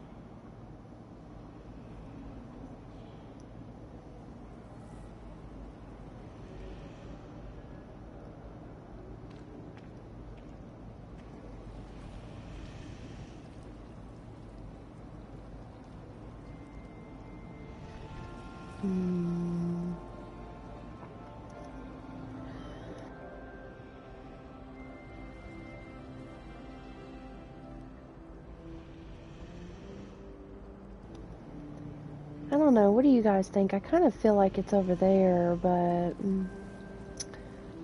I don't know, what do you guys think? I kind of feel like it's over there, but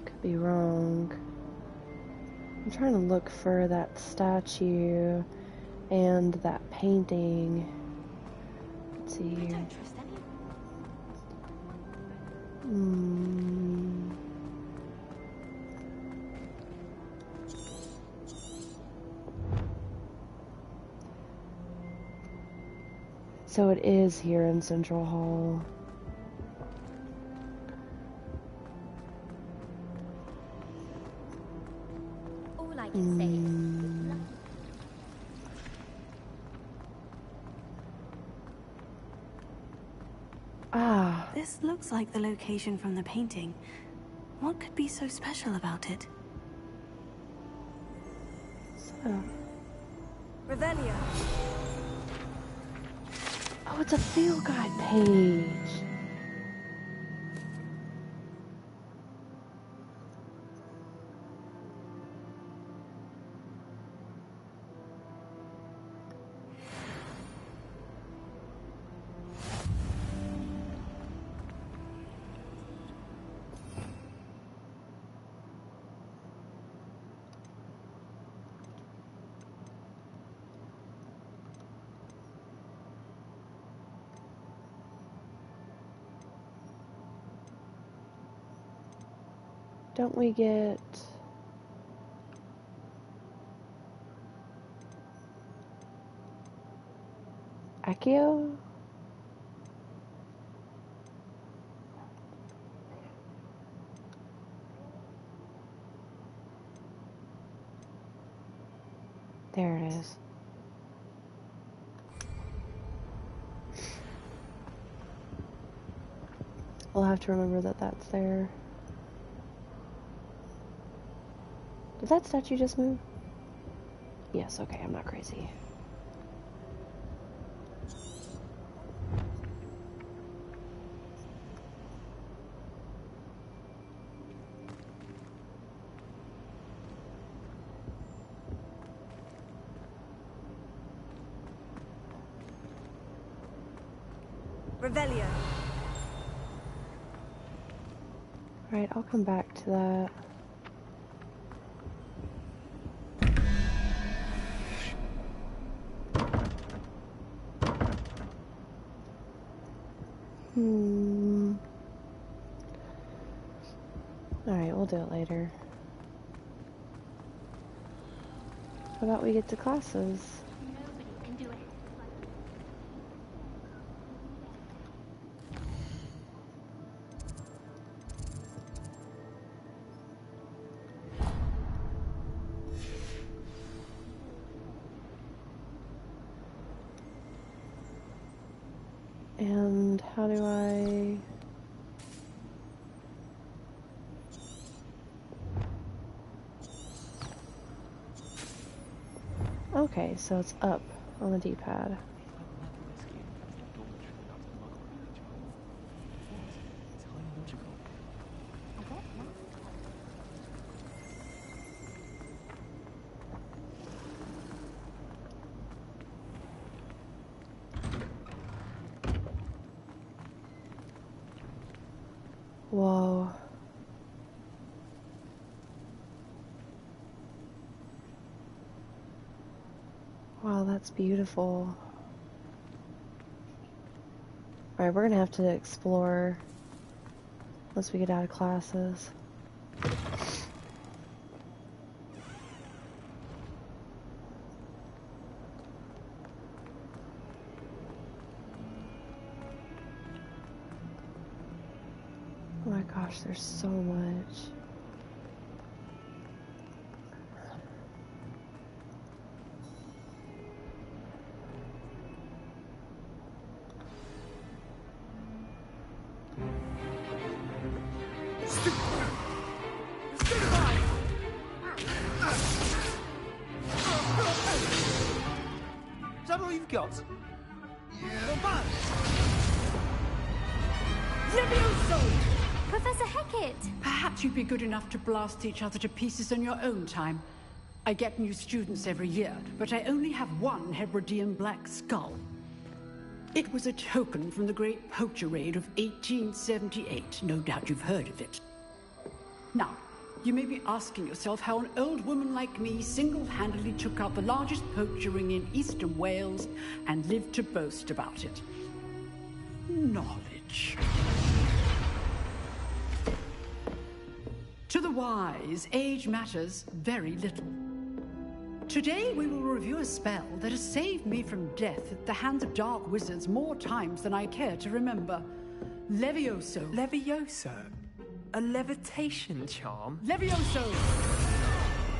could be wrong. I'm trying to look for that statue and that painting. Let's see here. So it is here in Central Hall. All I can say is This looks like the location from the painting. What could be so special about it? So. Revelio. Oh, it's a field guide page. Don't we get... Accio? There it is. I'll have to remember that that's there. Did that statue just move? Yes, okay, I'm not crazy. Revelio. Right, I'll come back to that. Alright, we'll do it later. How about we get to classes? Nobody can do it. And how do I... Okay, so it's up on the D-pad. Whoa. Wow, that's beautiful. Alright, we're gonna have to explore once we get out of classes. Oh my gosh, there's so much. Is that all you've got? Yeah. Levioso! Professor Hecat! Perhaps you'd be good enough to blast each other to pieces in your own time. I get new students every year, but I only have one Hebridean black skull. It was a token from the Great Poacher Raid of 1878. No doubt you've heard of it. Now, you may be asking yourself how an old woman like me single-handedly took out the largest poacher ring in eastern Wales and lived to boast about it. Knowledge. To the wise, age matters very little. Today we will review a spell that has saved me from death at the hands of dark wizards more times than I care to remember. Levioso. Levioso? A levitation charm? Levioso!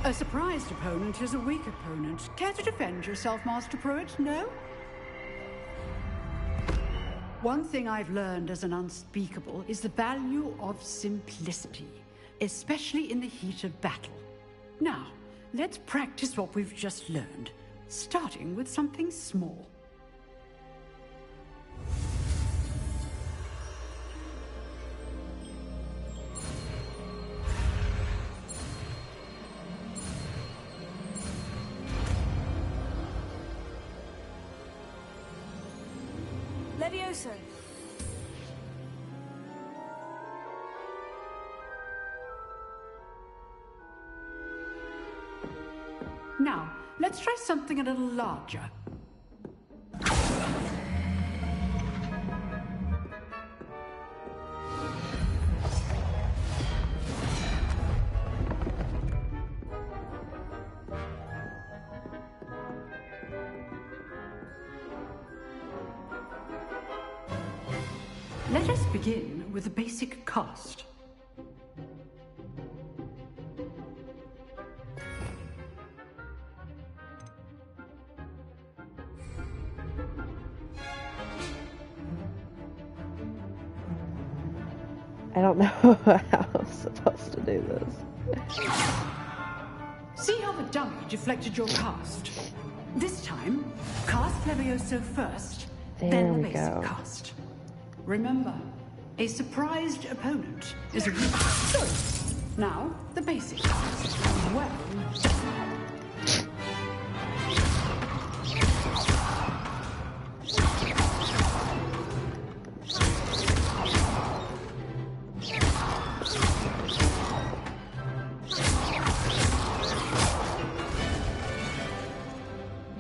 A surprised opponent is a weak opponent. Care to defend yourself, Master Pruitt? No? One thing I've learned as an unspeakable is the value of simplicity, especially in the heat of battle. Now, let's practice what we've just learned, starting with something small. Levioso. Now, let's try something a little larger. Let us begin with a basic cast. I don't know how I'm supposed to do this. See how the dummy deflected your cast? This time, cast Levioso first, then the basic cast. Remember, a surprised opponent is a weak. So, now, the basic cast. Well...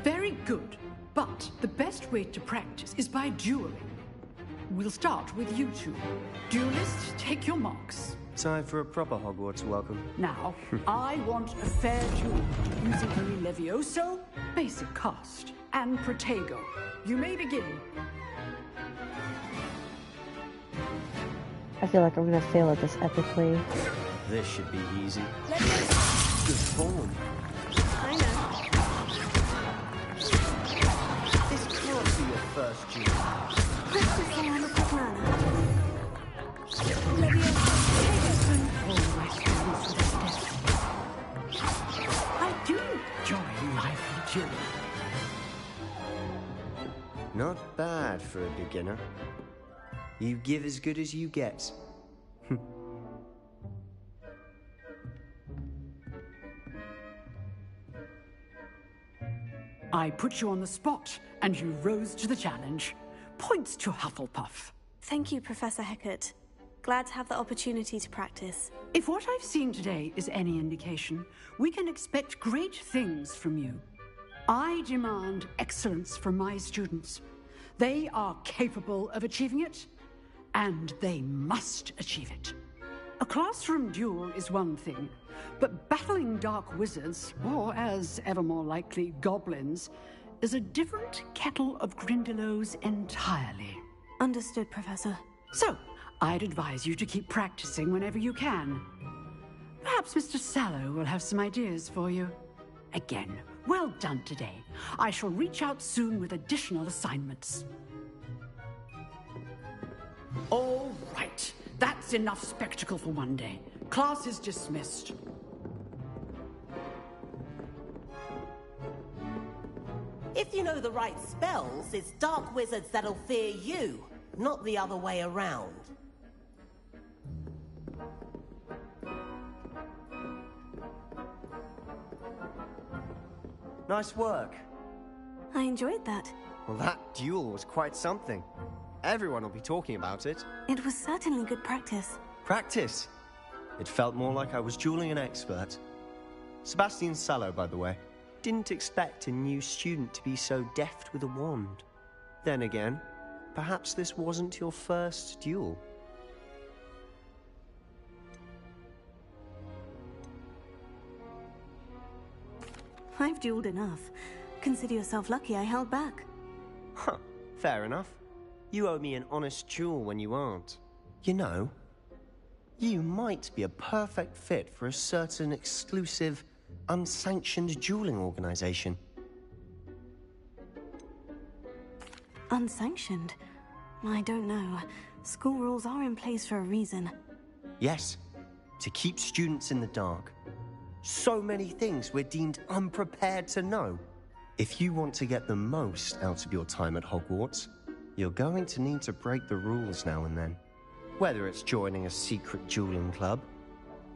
Very good, but the best way to practice is by dueling. We'll start with you two. Duelist, take your marks. Time for a proper Hogwarts welcome. Now, I want a fair duel using only Levioso, basic cast, and Protego. You may begin. I feel like I'm gonna fail at this epically. This should be easy. Good form. I know. This can't be your first duel. Practice on the Patlana. I do enjoy lively dueling. Not bad for a beginner. You give as good as you get. I put you on the spot, and you rose to the challenge. Points to Hufflepuff. Thank you, Professor Hecat. Glad to have the opportunity to practice. If what I've seen today is any indication, we can expect great things from you. I demand excellence from my students. They are capable of achieving it, and they must achieve it. A classroom duel is one thing, but battling dark wizards, or as ever more likely, goblins, is a different kettle of Grindylows entirely. Understood, Professor. So, I'd advise you to keep practicing whenever you can. Perhaps Mr. Sallow will have some ideas for you. Again, well done today. I shall reach out soon with additional assignments. All right. That's enough spectacle for one day. Class is dismissed. If you know the right spells, it's dark wizards that'll fear you, not the other way around. Nice work. I enjoyed that. Well, that duel was quite something. Everyone will be talking about it. It was certainly good practice. Practice? It felt more like I was dueling an expert. Sebastian Sallow, by the way. Didn't expect a new student to be so deft with a wand. Then again, perhaps this wasn't your first duel. I've dueled enough. Consider yourself lucky I held back. Huh, fair enough. You owe me an honest duel when you aren't. You know, you might be a perfect fit for a certain exclusive, unsanctioned dueling organization. Unsanctioned? I don't know. School rules are in place for a reason. Yes, to keep students in the dark. So many things we're deemed unprepared to know. If you want to get the most out of your time at Hogwarts, you're going to need to break the rules now and then. Whether it's joining a secret dueling club,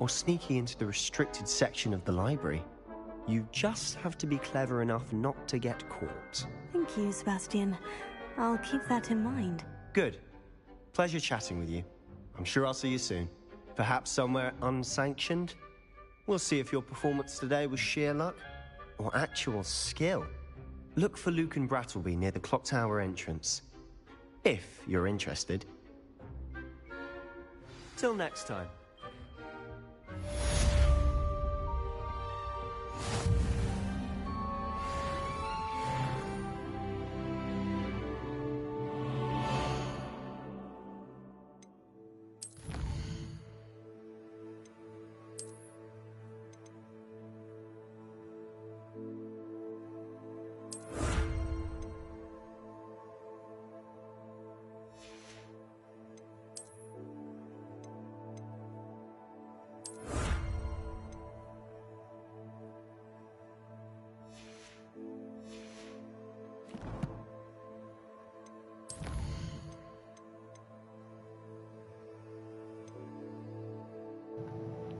or sneaking into the restricted section of the library, you just have to be clever enough not to get caught. Thank you, Sebastian. I'll keep that in mind. Good. Pleasure chatting with you. I'm sure I'll see you soon. Perhaps somewhere unsanctioned? We'll see if your performance today was sheer luck or actual skill. Look for Luke and Brattleby near the clock tower entrance, if you're interested. Till next time.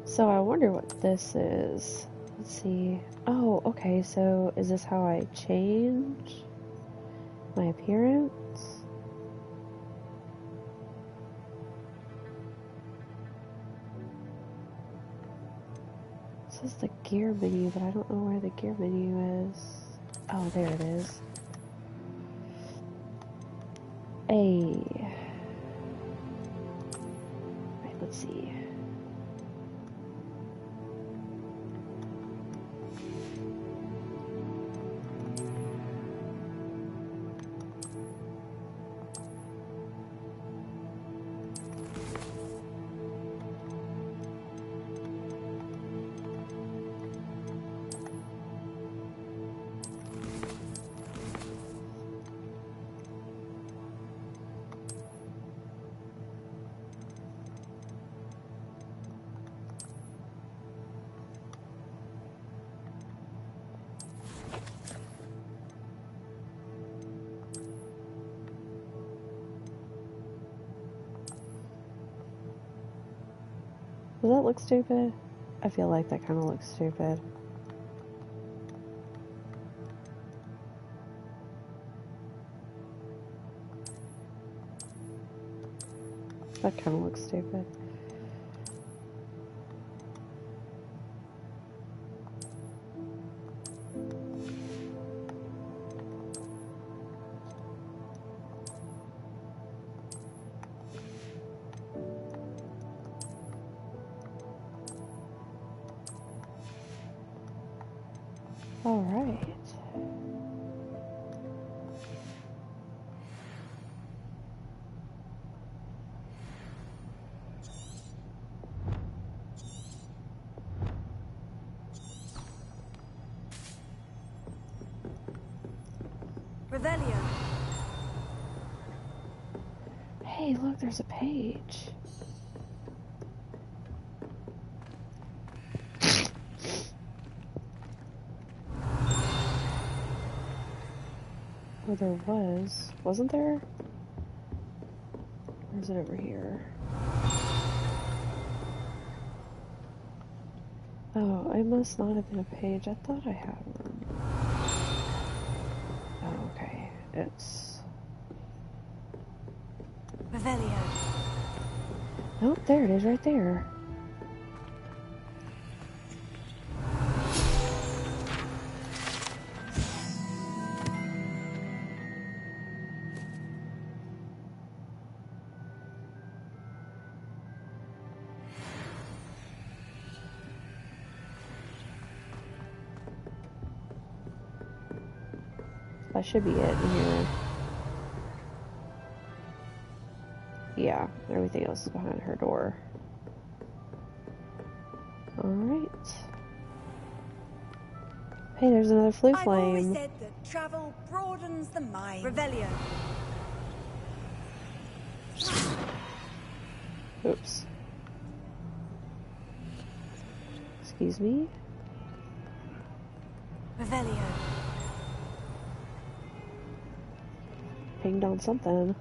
So I wonder what this is. Let's see. Oh, okay, so is this how I change my appearance? This is the gear menu, but I don't know where the gear menu is. Oh, there it is. Hey. see. Does that look stupid? I feel like that kind of looks stupid. That kind of looks stupid. All right. Revelio. Hey, look, there's a page. Or there was. Wasn't there? Or is it over here? Oh, I must not have been a page. I thought I had one. Oh, okay. It's... Revelio. Oh, there it is, right there. That should be it in here. Yeah, everything else is behind her door. Alright. Hey, there's another flue I've always flame. said that travel broadens the mind. Revelio. Oops. Excuse me? Revelio. Pinged on something.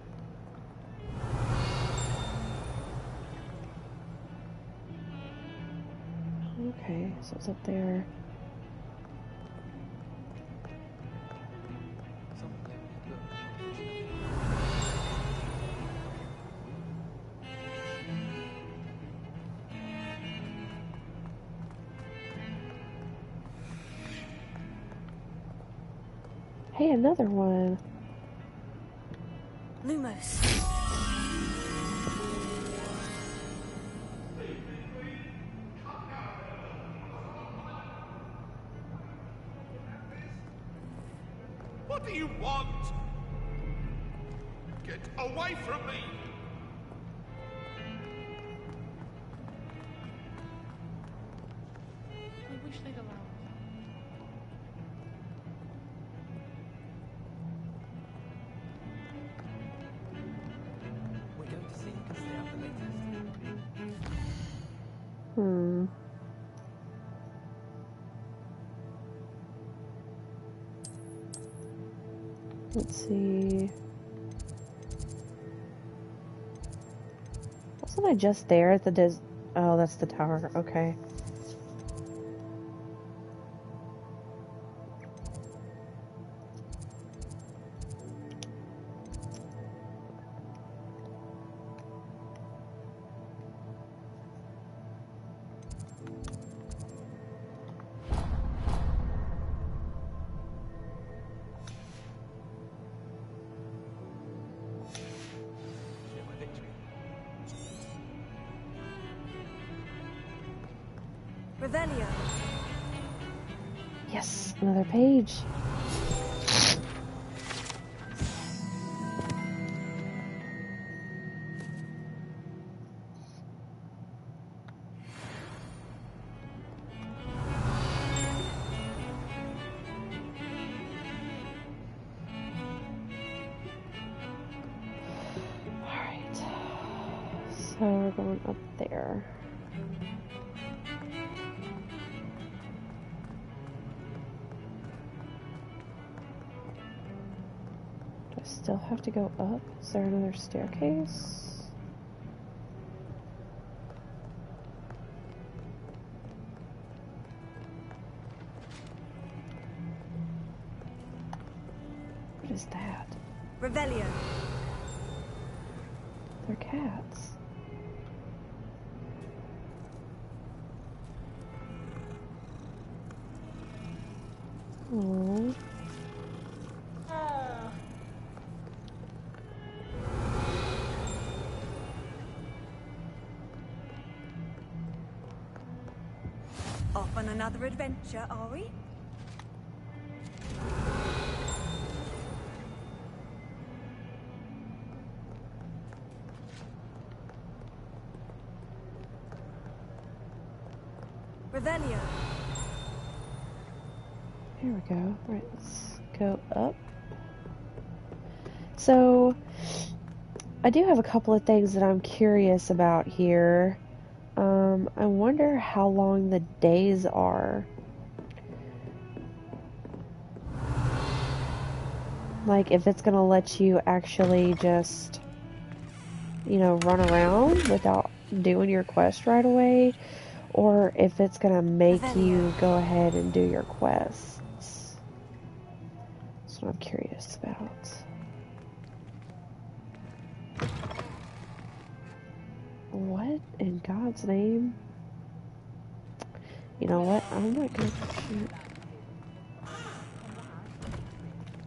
Okay, so it's up there. Hey, another one. Lumos. What do you want? Get away from me! I wish they'd allow us. We're going to see because they have the latest. Hmm. Let's see. Wasn't I just there at the Oh, that's the tower. Okay. Revelio. Yes, another page. Alright. So we're going up there. Do I still have to go up? Is there another staircase? What is that? Revelio. They're cats. Oh. Off on another adventure, are we? Revelio. Here we go. Right, let's go up. So, I do have a couple of things that I'm curious about here. I wonder how long the days are. Like, if it's gonna let you actually just, you know, run around without doing your quest right away, or if it's gonna make you go ahead and do your quests. That's what I'm curious about. What in God's name? You know what? I'm not gonna shoot.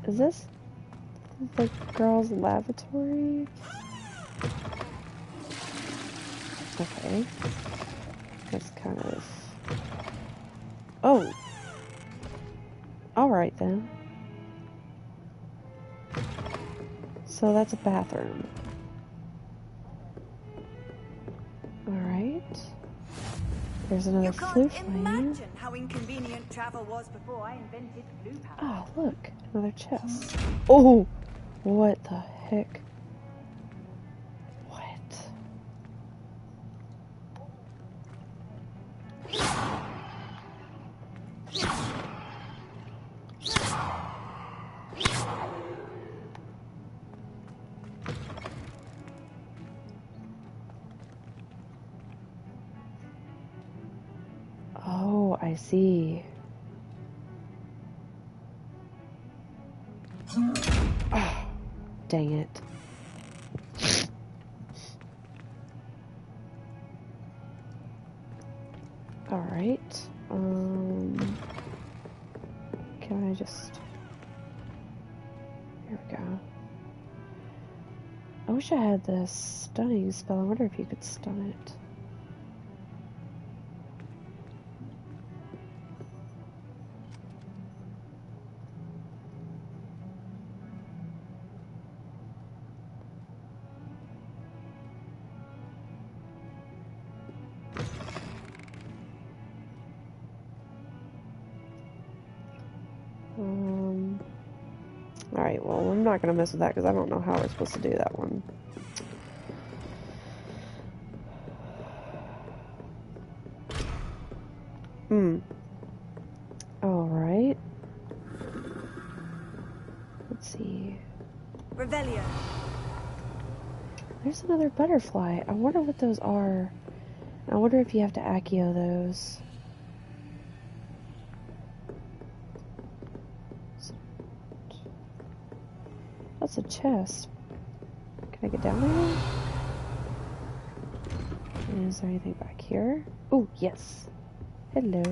Is this the girls' lavatory? Okay. That's kind of... Oh! Alright then. So that's a bathroom. Alright. There's another flute flying. Imagine how inconvenient travel was before I invented blue power. Oh, look. Another chest. Oh! What the heck? What? Oh, I see. Oh, dang it. Alright. Can I just... Here we go. I wish I had the stunning spell. I wonder if you could stun it. Alright, well, I'm not going to mess with that because I don't know how we're supposed to do that one. Alright. Let's see. Revelio. There's another butterfly. I wonder what those are. I wonder if you have to Accio those. That's a chest. Can I get down there? Is there anything back here? Oh, yes. Hello.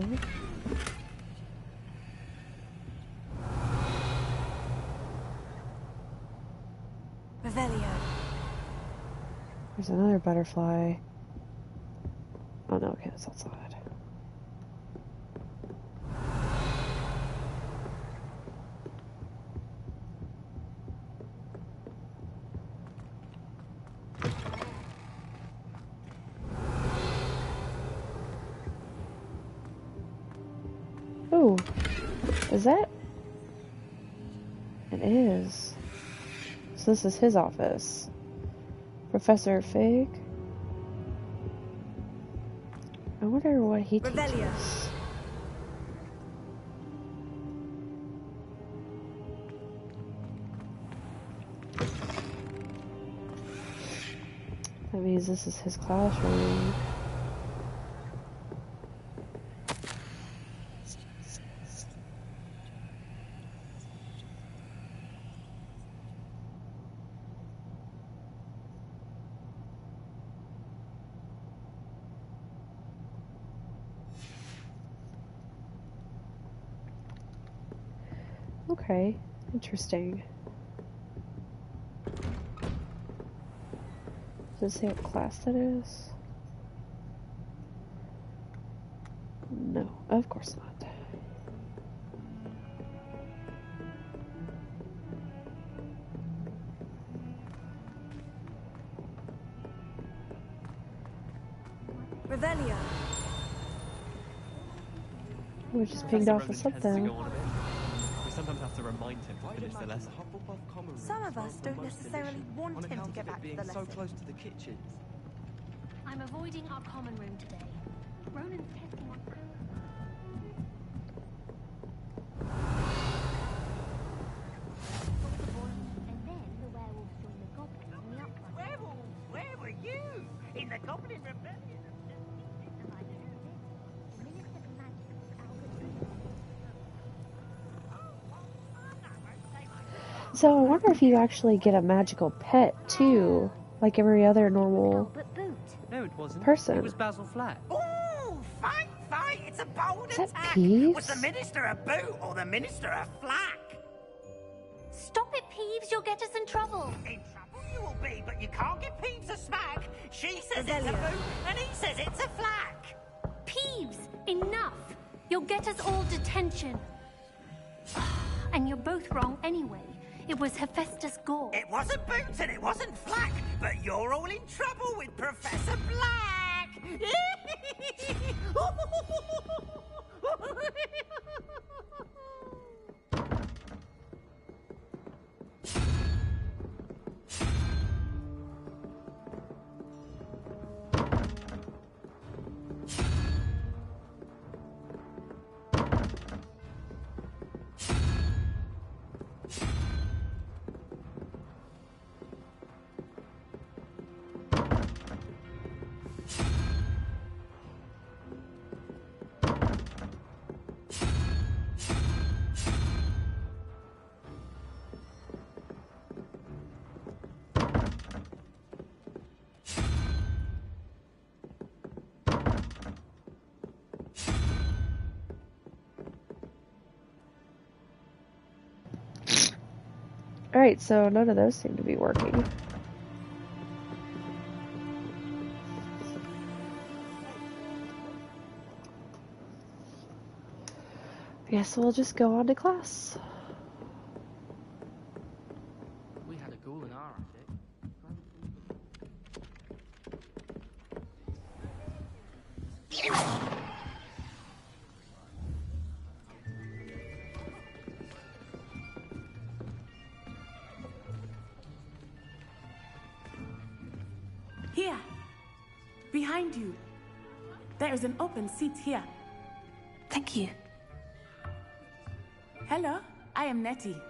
Revelio. There's another butterfly. Oh no, okay, that's outside. Oh, is that? It is. So this is his office. Professor Fig. I wonder what he teaches. That means this is his classroom. Okay, interesting. Does it say what class that is? No, of course not. Revelio. We just pinged off of something. We sometimes have to remind him to finish the lesson. Some of us don't necessarily want him to get back to the lesson. So close to the kitchens. I'm avoiding our common room today. Ronan's testing on and then the werewolves join the goblins in the upland. Werewolves? Where were you? In the Goblin Rebellion? So I wonder if you actually get a magical pet too, like every other normal No, it wasn't. person. It was Basil Flat. Oh, fight! It's a bold Is that attack! Peeves? Was the Minister a boot or the Minister a flack? Stop it, Peeves! You'll get us in trouble. In trouble you will be, but you can't give Peeves a smack. She says it's a boot, and he says it's a flack. Peeves! Enough! You'll get us all detention. And you're both wrong anyway. It was Hephaestus Gore. It wasn't boot and it wasn't flack, but you're all in trouble with Professor Black. Alright, so none of those seem to be working. I guess we'll just go on to class. We had a ghoul in our attic. Here, behind you. There is an open seat here. Thank you. Hello, I am Nettie.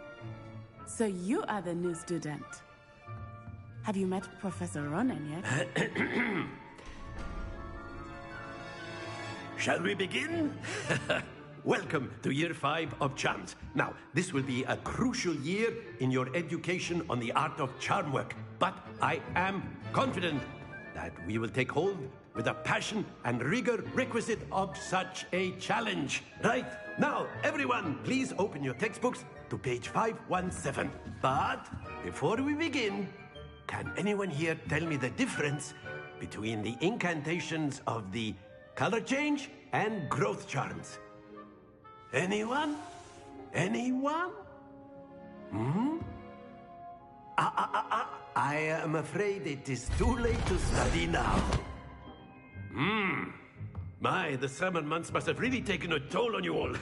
So you are the new student. Have you met Professor Ronan yet? Shall we begin? Welcome to Year 5 of Charms. Now, this will be a crucial year in your education on the art of charm work, but I am confident that we will take hold with the passion and rigor requisite of such a challenge. Right, now, everyone, please open your textbooks to page 517. But before we begin, can anyone here tell me the difference between the incantations of the color change and growth charms? Anyone? Anyone? I am afraid it is too late to study now. My, the summer months must have really taken a toll on you all.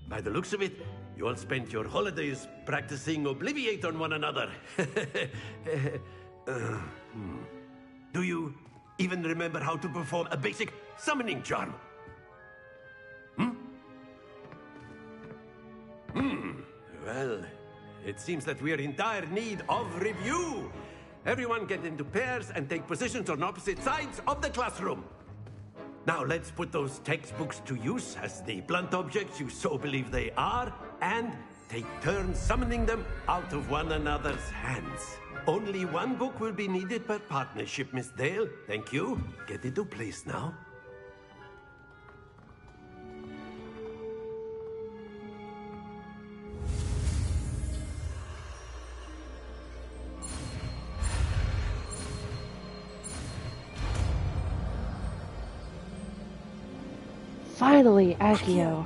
By the looks of it, you all spent your holidays practicing Obliviate on one another. Do you even remember how to perform a basic summoning charm? Well, it seems that we are in dire need of review. Everyone get into pairs and take positions on opposite sides of the classroom. Now let's put those textbooks to use as the blunt objects you so believe they are, and take turns summoning them out of one another's hands. Only one book will be needed per partnership, Miss Dale. Thank you. Get into place now. Finally, Accio.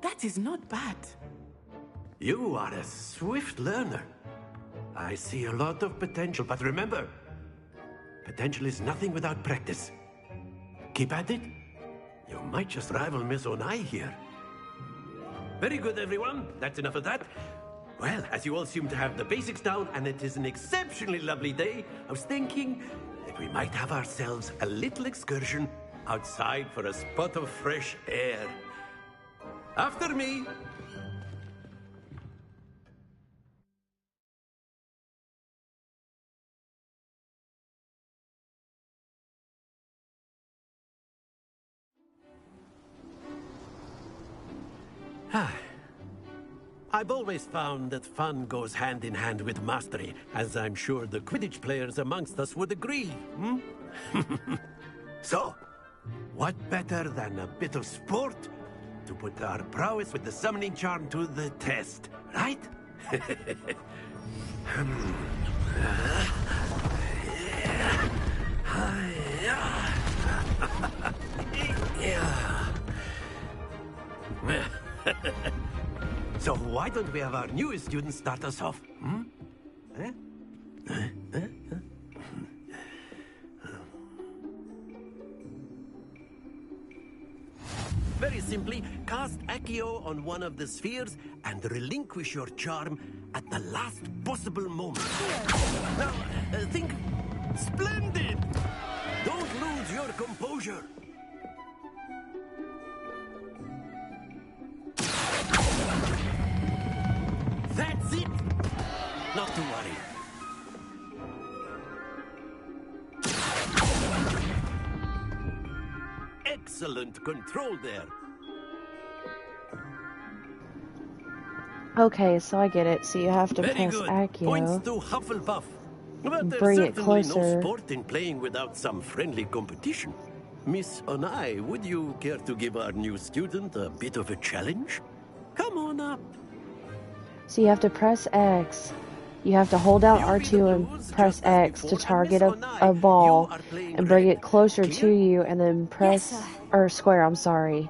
That is not bad. You are a swift learner. I see a lot of potential, but remember, potential is nothing without practice. Keep at it. You might just rival Miss Onai here. Very good, everyone. That's enough of that. Well, as you all seem to have the basics down, and it is an exceptionally lovely day, I was thinking that we might have ourselves a little excursion outside for a spot of fresh air. After me. I've always found that fun goes hand in hand with mastery, as I'm sure the Quidditch players amongst us would agree, So, what better than a bit of sport to put our prowess with the summoning charm to the test, right? So why don't we have our newest student start us off? Very simply, cast Accio on one of the spheres and relinquish your charm at the last possible moment. Now, think splendid! Don't lose your composure. That's it! Not to worry. Excellent control there. Okay, so I get it. So you have to Very press good. Accio. Points to Hufflepuff. But there's Bring it certainly no closer. sport in playing without some friendly competition. Miss Onai, would you care to give our new student a bit of a challenge? Come on up. So you have to press X. You have to hold down R2 and press X to target a ball and bring it closer to you, and then press, or square, I'm sorry.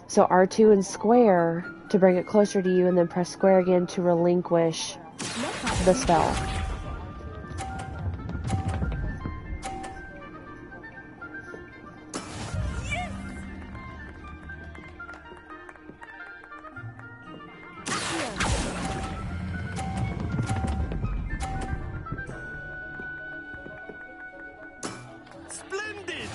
So R2 and square to bring it closer to you, and then press square again to relinquish the spell. Splendid!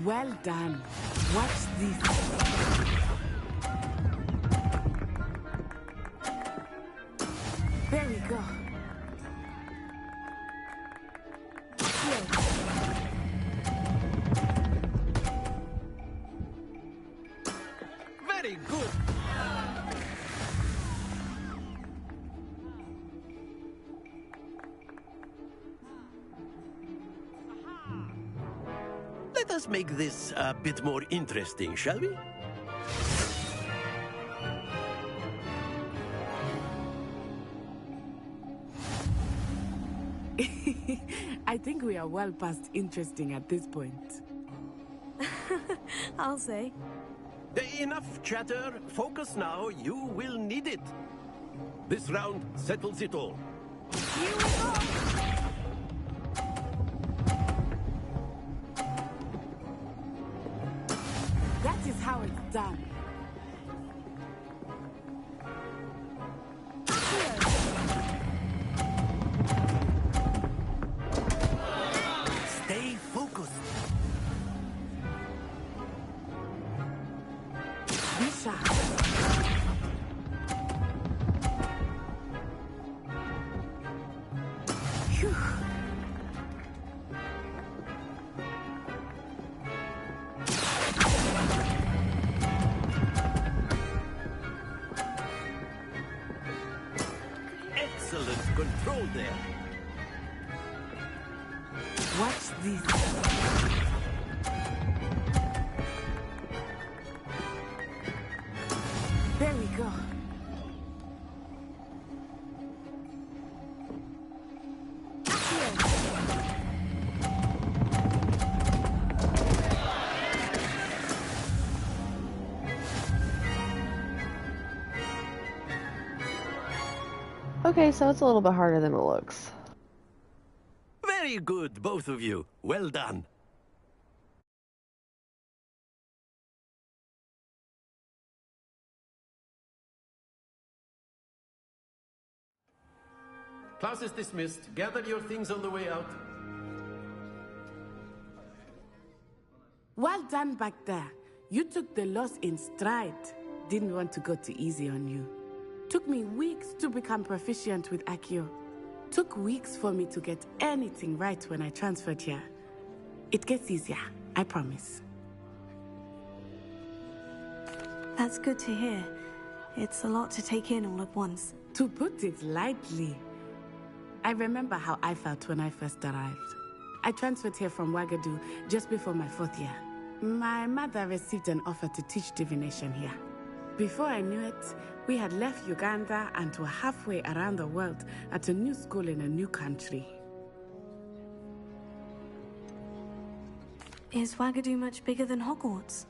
Well done. Watch this. There we go. Very good. Let us make this a bit more interesting, shall we? I think we are well past interesting at this point. I'll say. Enough chatter. Focus now. You will need it. This round settles it all. Here we go. That is how it's done. Stay focused. Bisha. Phew. Excellent control there. Watch this. There we go. Okay, so it's a little bit harder than it looks. Very good, both of you. Well done. Class is dismissed. Gather your things on the way out. Well done back there. You took the loss in stride. Didn't want to go too easy on you. Took me weeks to become proficient with Accio. Took weeks for me to get anything right when I transferred here. It gets easier, I promise. That's good to hear. It's a lot to take in all at once. To put it lightly, I remember how I felt when I first arrived. I transferred here from Wagadu just before my 4th year. My mother received an offer to teach divination here. Before I knew it, we had left Uganda and were halfway around the world at a new school in a new country. Is Wagadu much bigger than Hogwarts?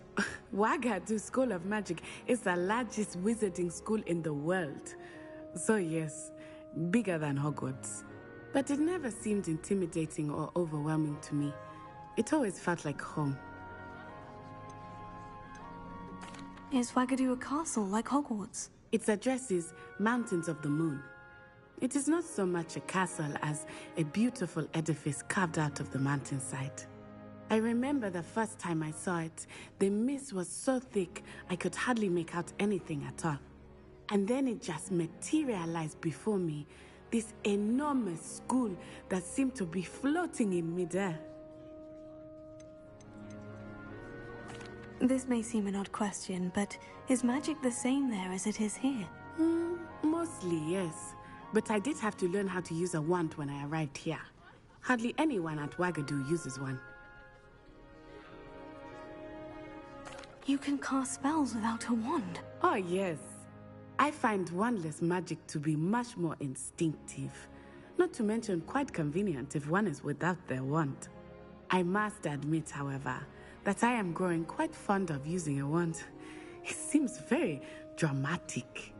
Wagadu School of Magic is the largest wizarding school in the world. So yes, bigger than Hogwarts. But it never seemed intimidating or overwhelming to me. It always felt like home. Is Wagadu a castle like Hogwarts? Its address is Mountains of the Moon. It is not so much a castle as a beautiful edifice carved out of the mountainside. I remember the first time I saw it, the mist was so thick I could hardly make out anything at all. And then it just materialized before me, this enormous school that seemed to be floating in midair. This may seem an odd question, but is magic the same there as it is here? Mostly, yes. But I did have to learn how to use a wand when I arrived here. Hardly anyone at Wagadu uses one. You can cast spells without a wand? Oh, yes. I find wandless magic to be much more instinctive. Not to mention quite convenient if one is without their wand. I must admit, however, that I am growing quite fond of using a wand. It seems very dramatic.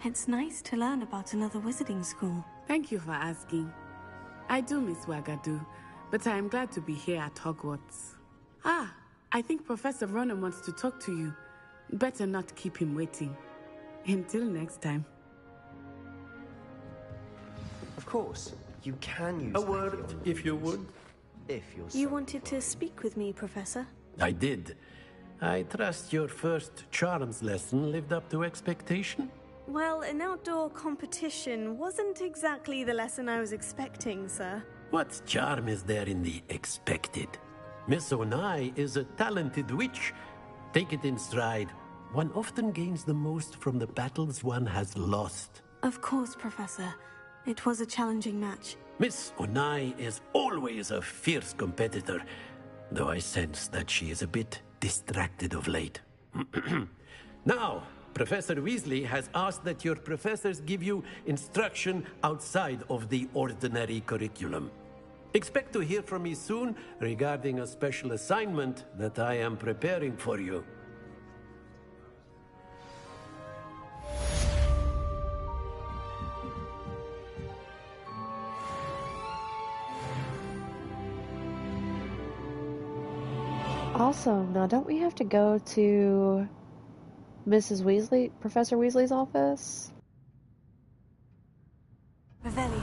It's nice to learn about another wizarding school. Thank you for asking. I do miss Wagadu, but I am glad to be here at Hogwarts. I think Professor Ronan wants to talk to you. Better not keep him waiting. Until next time. Of course, you can use a word, if you would. If you're You wanted to speak with me, Professor? I did. I trust your first charms lesson lived up to expectation? Well, an outdoor competition wasn't exactly the lesson I was expecting, sir. What charm is there in the expected? Miss Onai is a talented witch. Take it in stride. One often gains the most from the battles one has lost. Of course, Professor. It was a challenging match. Miss Onai is always a fierce competitor, though I sense that she is a bit distracted of late. Now, Professor Weasley has asked that your professors give you instruction outside of the ordinary curriculum. Expect to hear from me soon regarding a special assignment that I am preparing for you. Awesome. Now, don't we have to go to Mrs. Weasley, Professor Weasley's office? Revelio.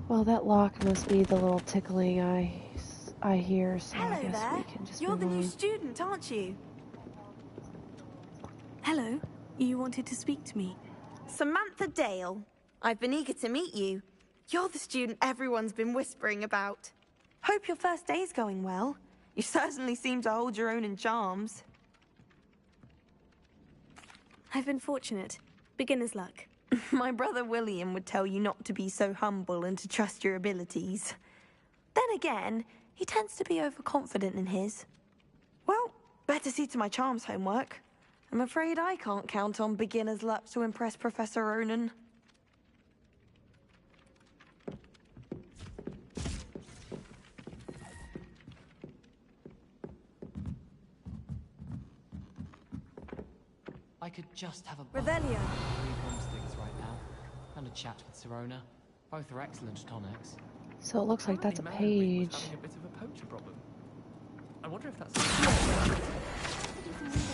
Well, that lock must be the little tickling I hear, so Hello I guess there. we can just You're move the new on. student, aren't you? Hello. You wanted to speak to me? Samantha Dale. I've been eager to meet you. You're the student everyone's been whispering about. Hope your first day's going well. You certainly seem to hold your own in charms. I've been fortunate. Beginner's luck. My brother William would tell you not to be so humble and to trust your abilities. Then again, he tends to be overconfident in his. Well, better see to my charms homework. I'm afraid I can't count on beginner's luck to impress Professor Ronan. I could just have a Revelio. three broomsticks right now, and a chat with Sirona. Both are excellent tonics. So it looks like that's a Apparently Mallory was page. having a bit of a poacher problem. I wonder if that's...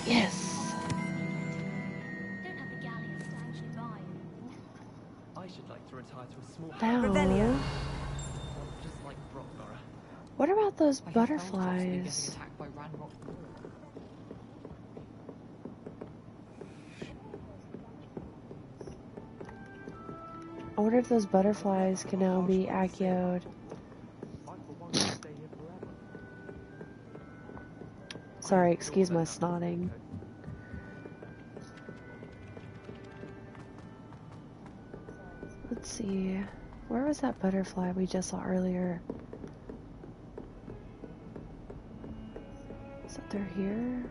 Yes. Don't have the galleons to actually buy anything. I should like to retire to a small... Revelio. Just like Brockborough. What about those I hear Feldcroft's been butterflies? getting attacked by Ranrock. I wonder if those butterflies can now be Acioed. Sorry, excuse my snotting. Let's see. Where was that butterfly we just saw earlier? Is it through here?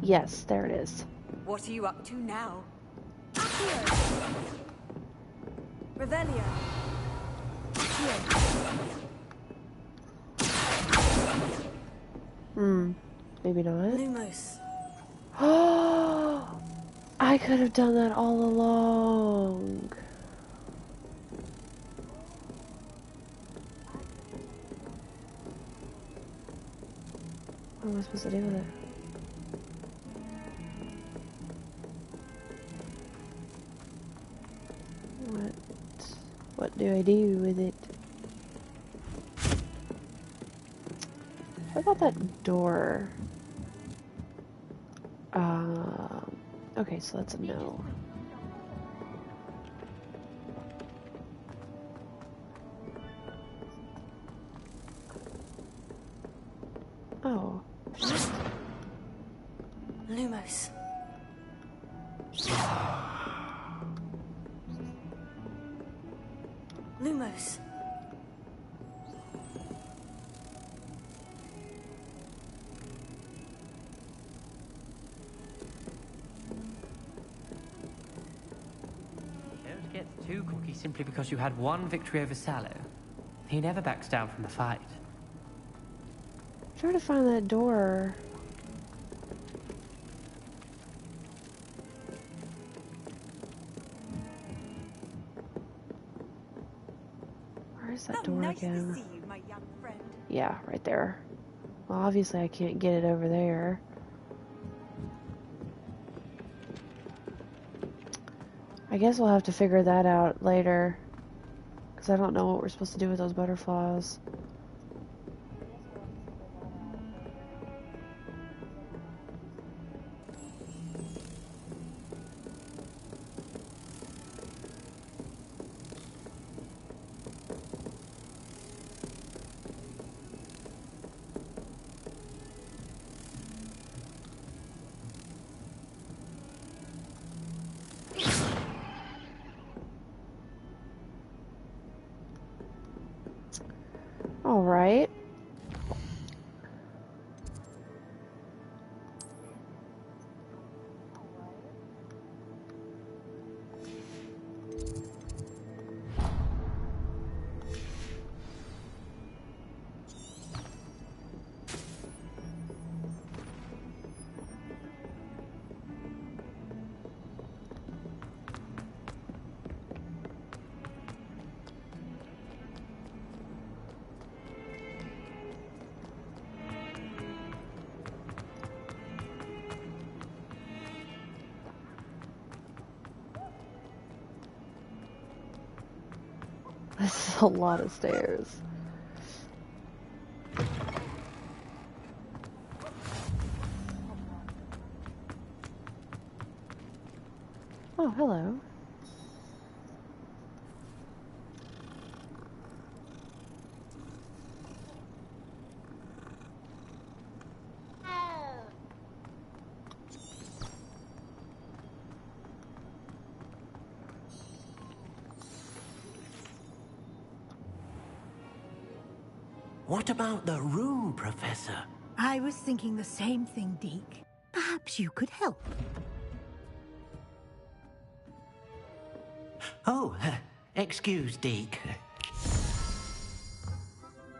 Yes, there it is. What are you up to now? Revelio. Maybe not. Lumos. Oh, I could have done that all along. What am I supposed to do with it? What do I do with it? What about that door? Okay, so that's a no. Oh. Lumos. Lumos. Don't get too cocky simply because you had one victory over Sallow. He never backs down from the fight. I'm trying to find that door. Where's that door again? To see you, my young friend. Yeah, right there. Well, obviously I can't get it over there. I guess we'll have to figure that out later. Because I don't know what we're supposed to do with those butterflies. All right. This is a lot of stairs. Oh, hello. What about the room, Professor? I was thinking the same thing, Deke. Perhaps you could help. Oh, excuse, Deke.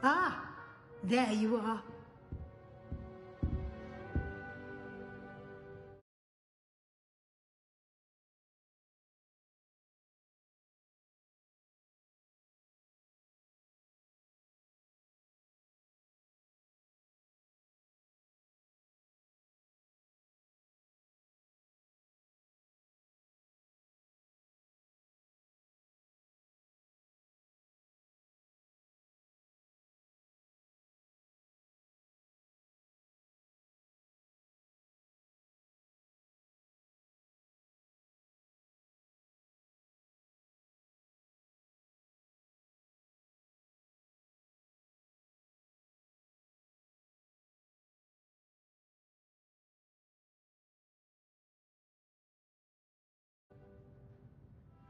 Ah, there you are.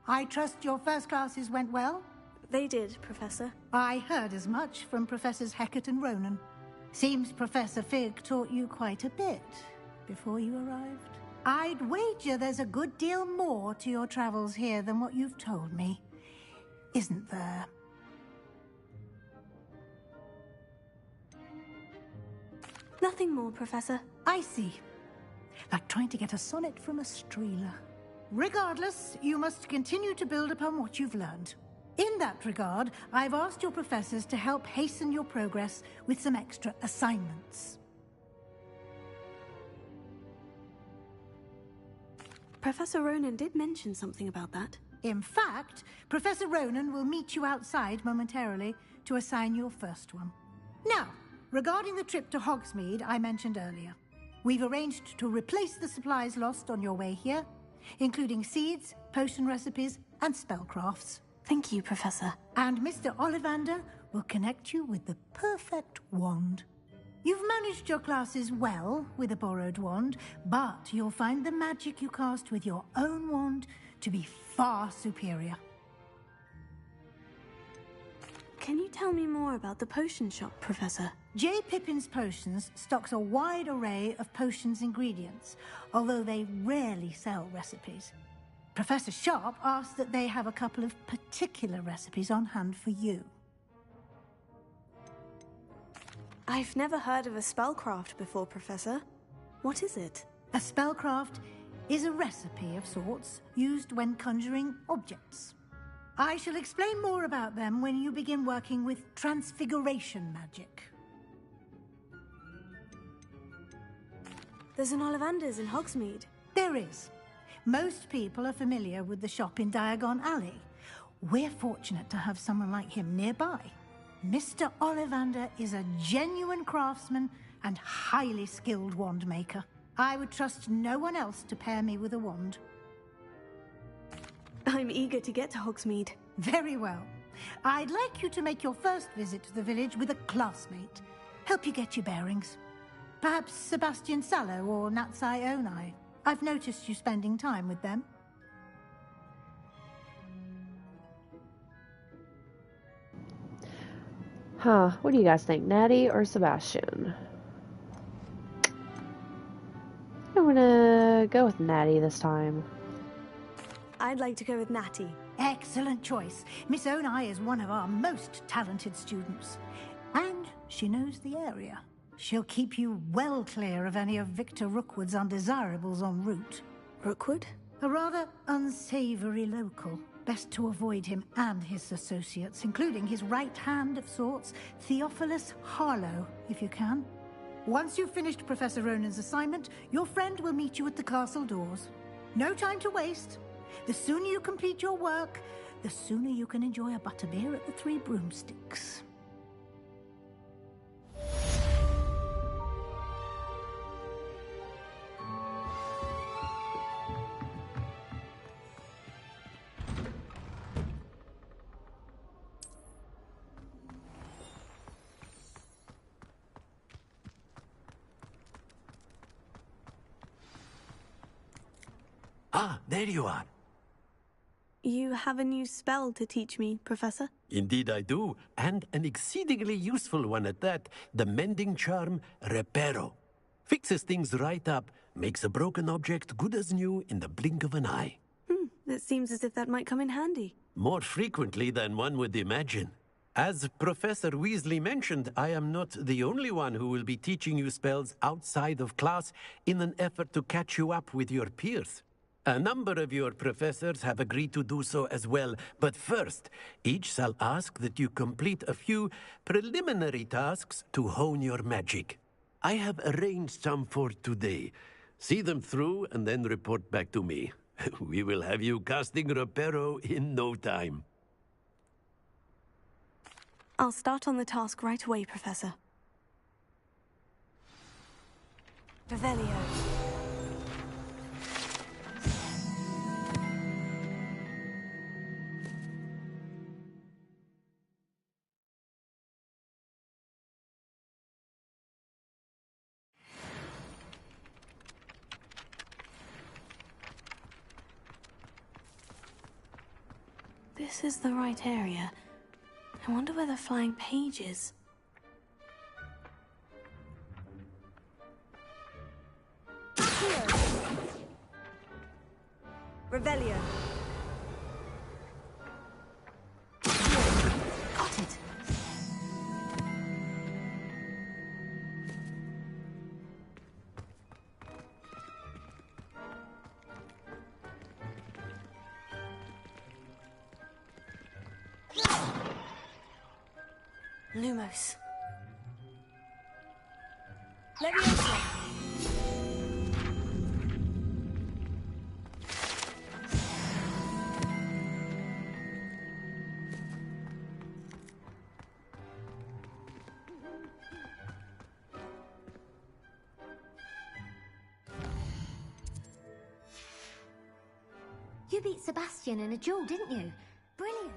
I trust your first classes went well? They did, Professor. I heard as much from Professors Hecat and Ronan. Seems Professor Fig taught you quite a bit before you arrived. I'd wager there's a good deal more to your travels here than what you've told me. Isn't there? Nothing more, Professor. I see. Like trying to get a sonnet from a streeler. Regardless, you must continue to build upon what you've learned. In that regard, I've asked your professors to help hasten your progress with some extra assignments. Professor Ronan did mention something about that. In fact, Professor Ronan will meet you outside momentarily to assign your first one. Now, regarding the trip to Hogsmeade I mentioned earlier, we've arranged to replace the supplies lost on your way here, including seeds, potion recipes, and spellcrafts. Thank you, Professor. And Mr. Ollivander will connect you with the perfect wand. You've managed your classes well with a borrowed wand, but you'll find the magic you cast with your own wand to be far superior. Can you tell me more about the potion shop, Professor? J. Pippin's Potions stocks a wide array of potions ingredients, although they rarely sell recipes. Professor Sharp asked that they have a couple of particular recipes on hand for you. I've never heard of a spellcraft before, Professor. What is it? A spellcraft is a recipe of sorts used when conjuring objects. I shall explain more about them when you begin working with transfiguration magic. There's an Ollivander's in Hogsmeade. There is. Most people are familiar with the shop in Diagon Alley. We're fortunate to have someone like him nearby. Mr. Ollivander is a genuine craftsman and highly skilled wand maker. I would trust no one else to pair me with a wand. I'm eager to get to Hogsmeade. Very well. I'd like you to make your first visit to the village with a classmate. Help you get your bearings. Perhaps Sebastian Sallow or Natsai Onai. I've noticed you spending time with them. Huh, what do you guys think, Natty or Sebastian? I'm gonna go with Natty this time. I'd like to go with Natty. Excellent choice. Miss Onai is one of our most talented students. And she knows the area. She'll keep you well clear of any of Victor Rookwood's undesirables en route. Rookwood? A rather unsavory local. Best to avoid him and his associates, including his right hand of sorts, Theophilus Harlow, if you can. Once you've finished Professor Ronan's assignment, your friend will meet you at the castle doors. No time to waste. The sooner you complete your work, the sooner you can enjoy a butterbeer at the Three Broomsticks. Ah, there you are. You have a new spell to teach me, Professor? Indeed I do, and an exceedingly useful one at that. The mending charm, Reparo. Fixes things right up, makes a broken object good as new in the blink of an eye. It seems as if that might come in handy. More frequently than one would imagine. As Professor Weasley mentioned, I am not the only one who will be teaching you spells outside of class in an effort to catch you up with your peers. A number of your professors have agreed to do so as well, but first, each shall ask that you complete a few preliminary tasks to hone your magic. I have arranged some for today. See them through and then report back to me. We will have you casting Reparo in no time. I'll start on the task right away, Professor. Revelio. This is the right area. I wonder where the flying page is. Revelio. Got it. Lumos. Leviosa. You beat Sebastian in a duel, didn't you? Brilliant.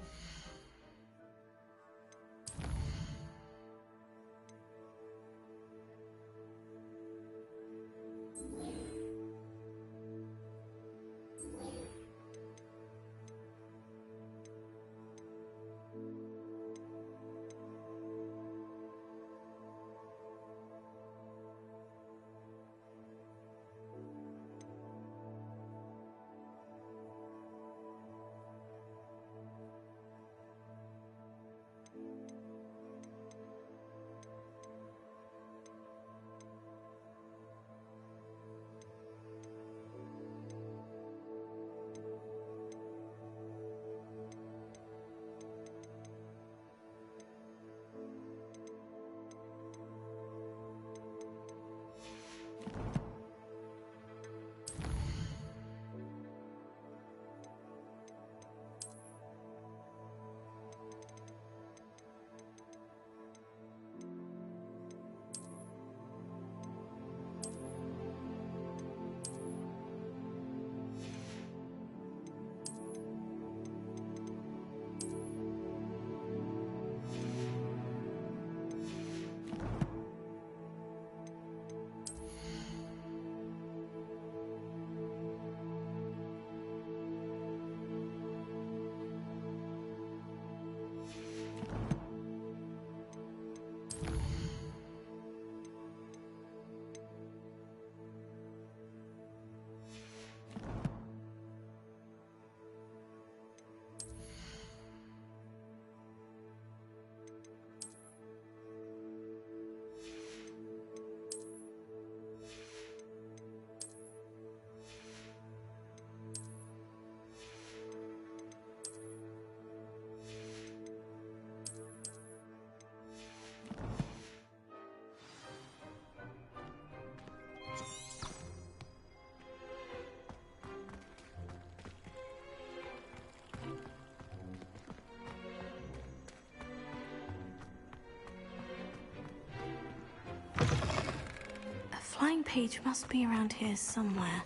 flying page must be around here somewhere.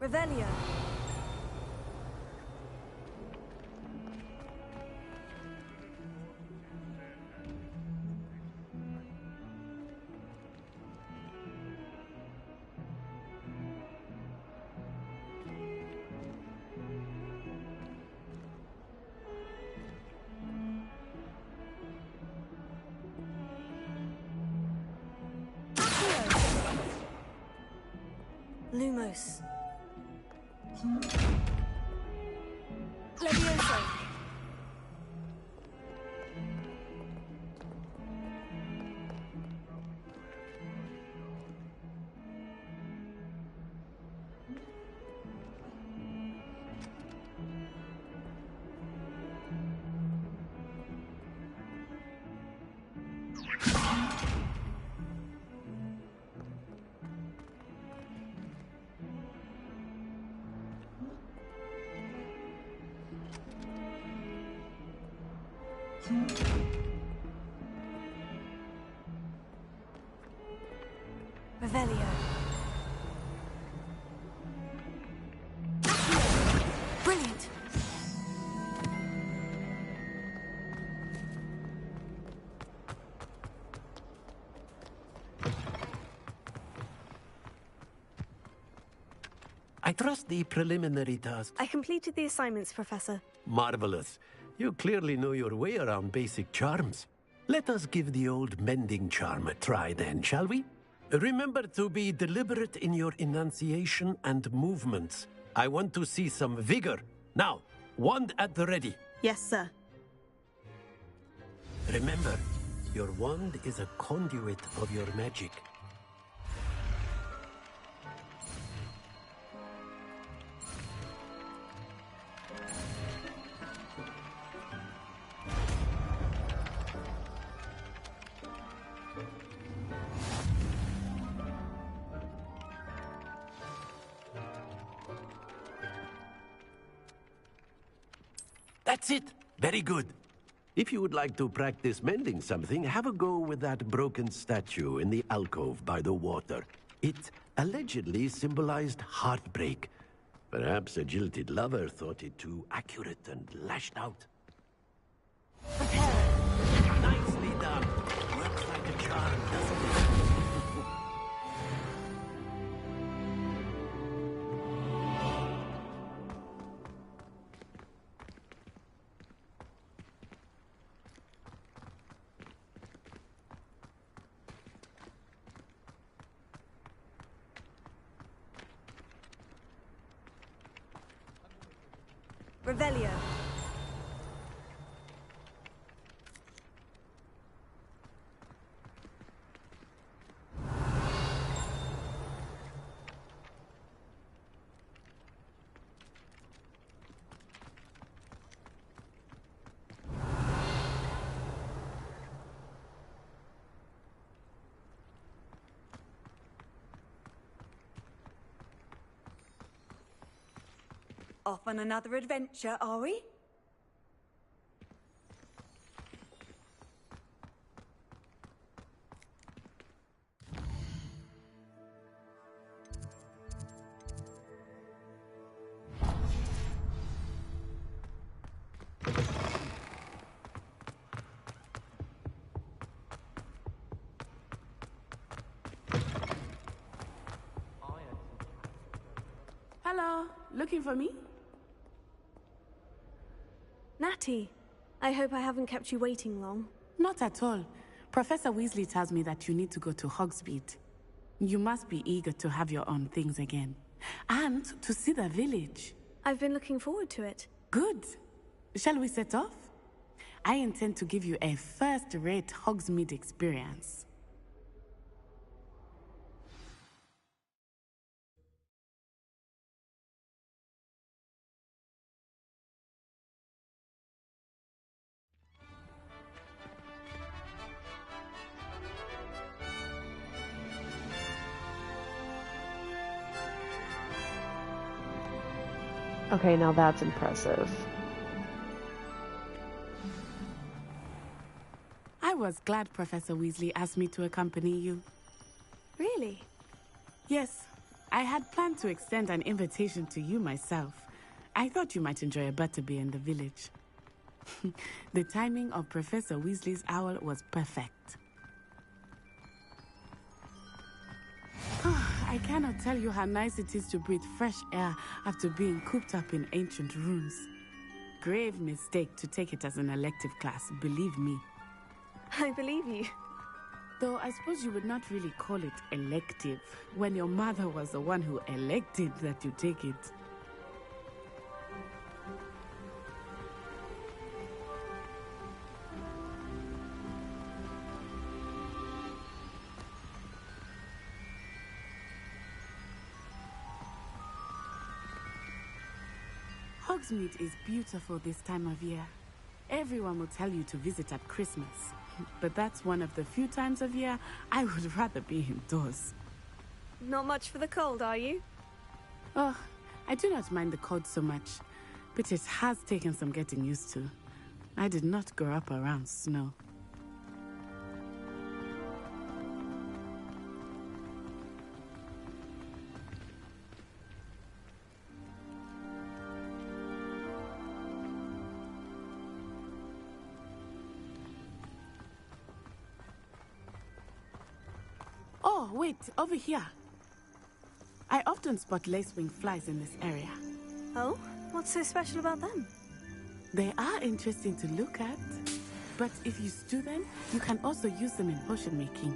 Revelio. Lumos. Levioso. Revelio. Brilliant. I trust the preliminary task. I completed the assignments, Professor. Marvelous. You clearly know your way around basic charms. Let us give the old mending charm a try then, shall we? Remember to be deliberate in your enunciation and movements. I want to see some vigor. Now, wand at the ready. Yes, sir. Remember, your wand is a conduit of your magic. That's it. Very good. If you would like to practice mending something, have a go with that broken statue in the alcove by the water. It allegedly symbolized heartbreak. Perhaps a jilted lover thought it too accurate and lashed out. Nicely done. Works like a charm, doesn't it? Revelio. Off on another adventure, are we? Hello, looking for me? Natty, I hope I haven't kept you waiting long. Not at all. Professor Weasley tells me that you need to go to Hogsmeade. You must be eager to have your own things again. And to see the village. I've been looking forward to it. Good. Shall we set off? I intend to give you a first-rate Hogsmeade experience. Okay, now that's impressive. I was glad Professor Weasley asked me to accompany you. Really? Yes, I had planned to extend an invitation to you myself. I thought you might enjoy a butterbeer in the village. The timing of Professor Weasley's owl was perfect. I cannot tell you how nice it is to breathe fresh air after being cooped up in ancient ruins. Grave mistake to take it as an elective class, believe me. I believe you. Though I suppose you would not really call it elective when your mother was the one who elected that you take it. Hogsmeade is beautiful this time of year. Everyone will tell you to visit at Christmas, but that's one of the few times of year I would rather be indoors. Not much for the cold, are you? Oh, I do not mind the cold so much, but it has taken some getting used to. I did not grow up around snow. Oh, wait, over here. I often spot lacewing flies in this area. Oh? What's so special about them? They are interesting to look at, but if you stew them, you can also use them in potion making.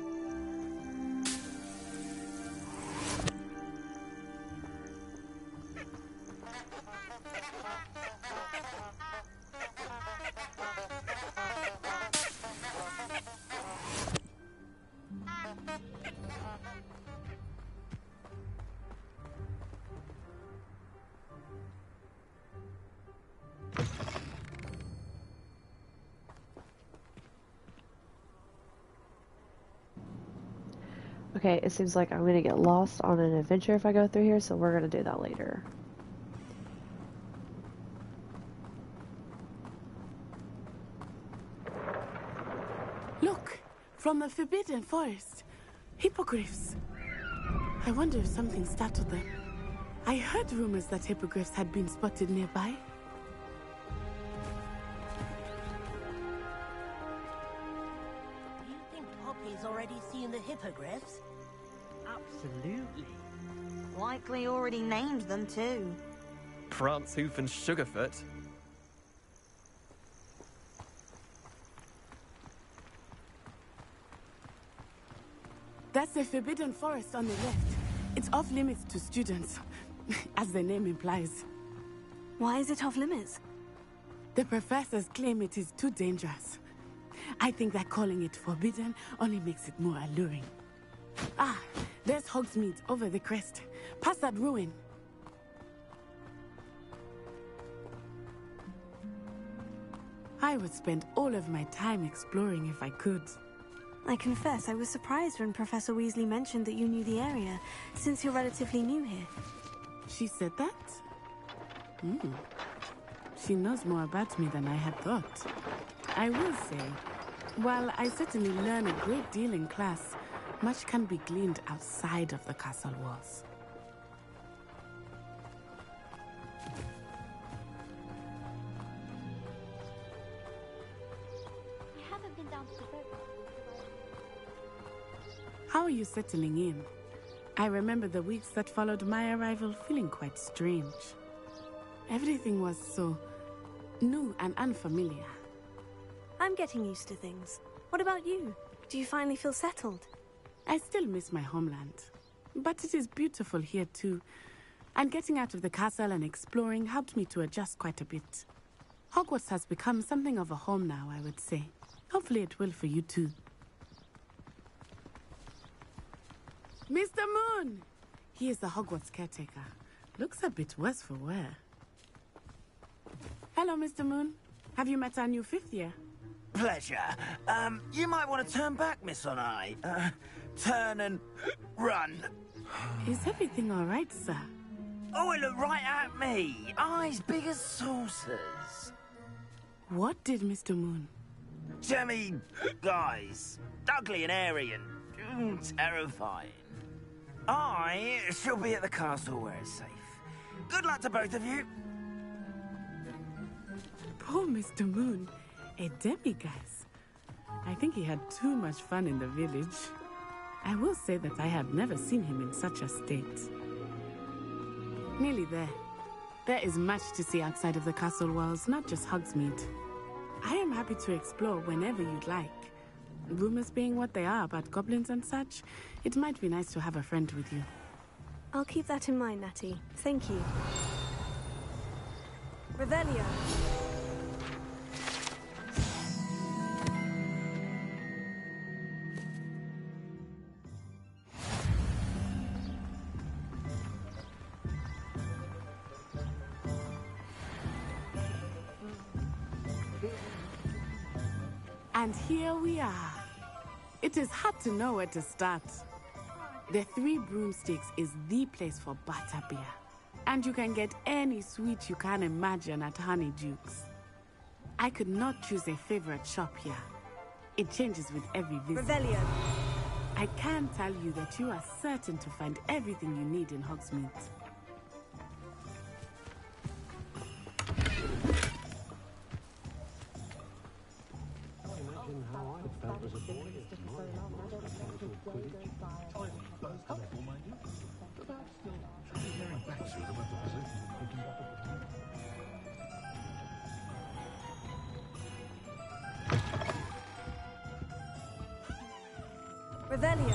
Okay, it seems like I'm gonna get lost on an adventure if I go through here, so we're gonna do that later. Look! From the Forbidden Forest. Hippogriffs. I wonder if something startled them. I heard rumors that hippogriffs had been spotted nearby. Do you think Poppy's already seen the hippogriffs? Absolutely. Likely already named them too. Prancehoof and Sugarfoot. That's the Forbidden Forest on the left. It's off limits to students, as the name implies. Why is it off limits? The professors claim it is too dangerous. I think that calling it forbidden only makes it more alluring. Ah, there's Hogsmeade over the crest. Past that ruin. I would spend all of my time exploring if I could. I confess I was surprised when Professor Weasley mentioned that you knew the area, since you're relatively new here. She said that? She knows more about me than I had thought. I will say, while I certainly learn a great deal in class, much can be gleaned outside of the castle walls. I haven't been down to the boat. How are you settling in? I remember the weeks that followed my arrival feeling quite strange. Everything was so new and unfamiliar. I'm getting used to things. What about you? Do you finally feel settled? I still miss my homeland, but it is beautiful here too. And getting out of the castle and exploring helped me to adjust quite a bit. Hogwarts has become something of a home now, I would say. Hopefully it will for you too. Mr. Moon! He is the Hogwarts caretaker. Looks a bit worse for wear. Hello, Mr. Moon. Have you met our new fifth year? Pleasure. You might want to turn back, Miss On-Eye. Turn and run. Is everything all right, sir? Oh, it looked right at me. Eyes big as saucers. What did Mr. Moon? Jemmy, guys. Ugly and airy and terrifying. I shall be at the castle where it's safe. Good luck to both of you. Poor Mr. Moon, a demiguise. I think he had too much fun in the village. I will say that I have never seen him in such a state. Nearly there. There is much to see outside of the castle walls, not just Hogsmeade. I am happy to explore whenever you'd like. Rumors being what they are about goblins and such, it might be nice to have a friend with you. I'll keep that in mind, Natty. Thank you. Revelio. And here we are. It is hard to know where to start. The Three Broomsticks is the place for butterbeer. And you can get any sweet you can imagine at Honeyduke's. I could not choose a favorite shop here. It changes with every visit. Revelio. I can tell you that you are certain to find everything you need in Hogsmeade. Revelio.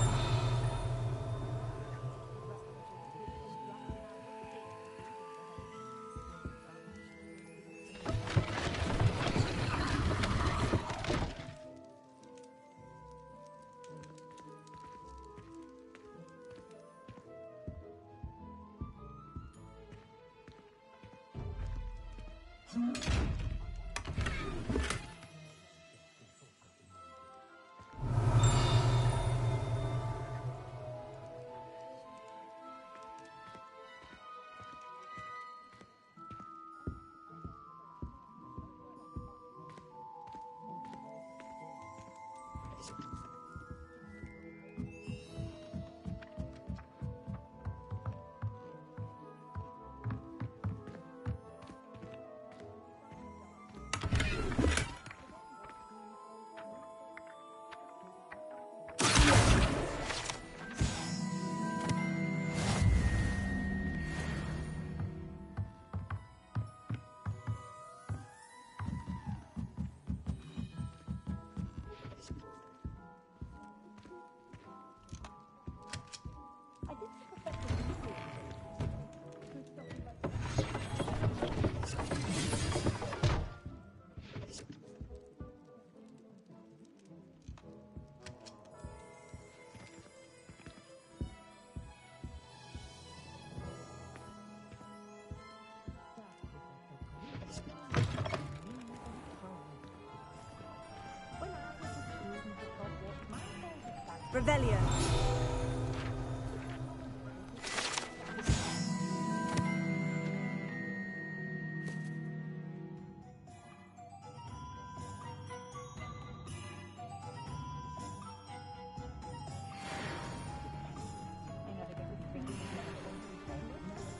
Revelio.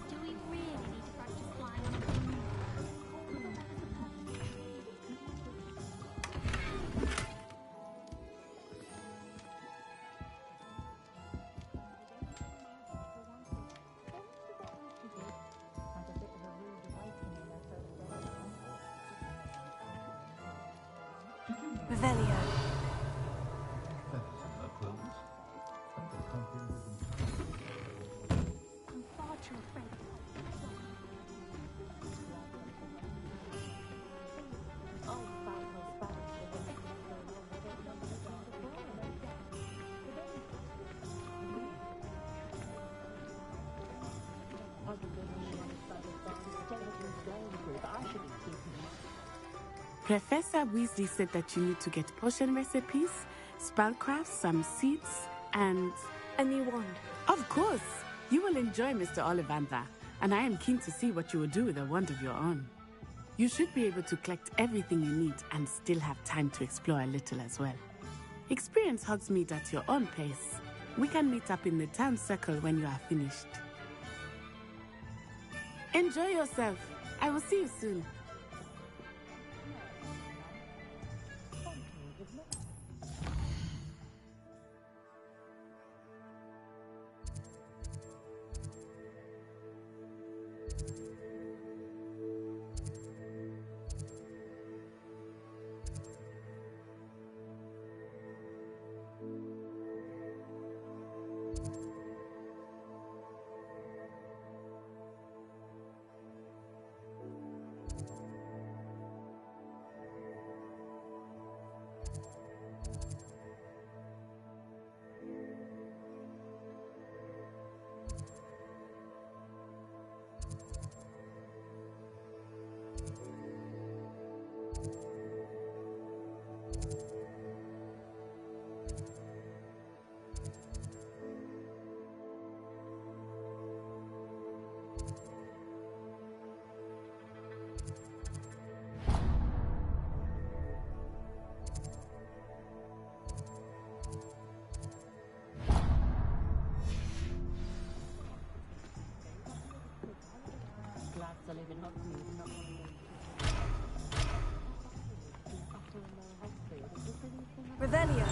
Do we really need to practice flying on the moon? Revelio. I'm far too afraid. Professor Weasley said that you need to get potion recipes, spellcrafts, some seeds, and... a new wand. Of course! You will enjoy Mr. Ollivander, and I am keen to see what you will do with a wand of your own. You should be able to collect everything you need and still have time to explore a little as well. Experience Hogsmeade at your own pace. We can meet up in the town circle when you are finished. Enjoy yourself. I will see you soon. Revelio.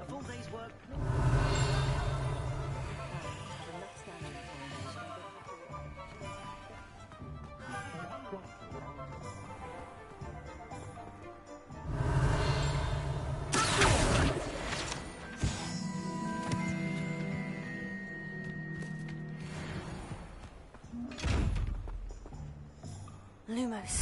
A full day's work. Lumos.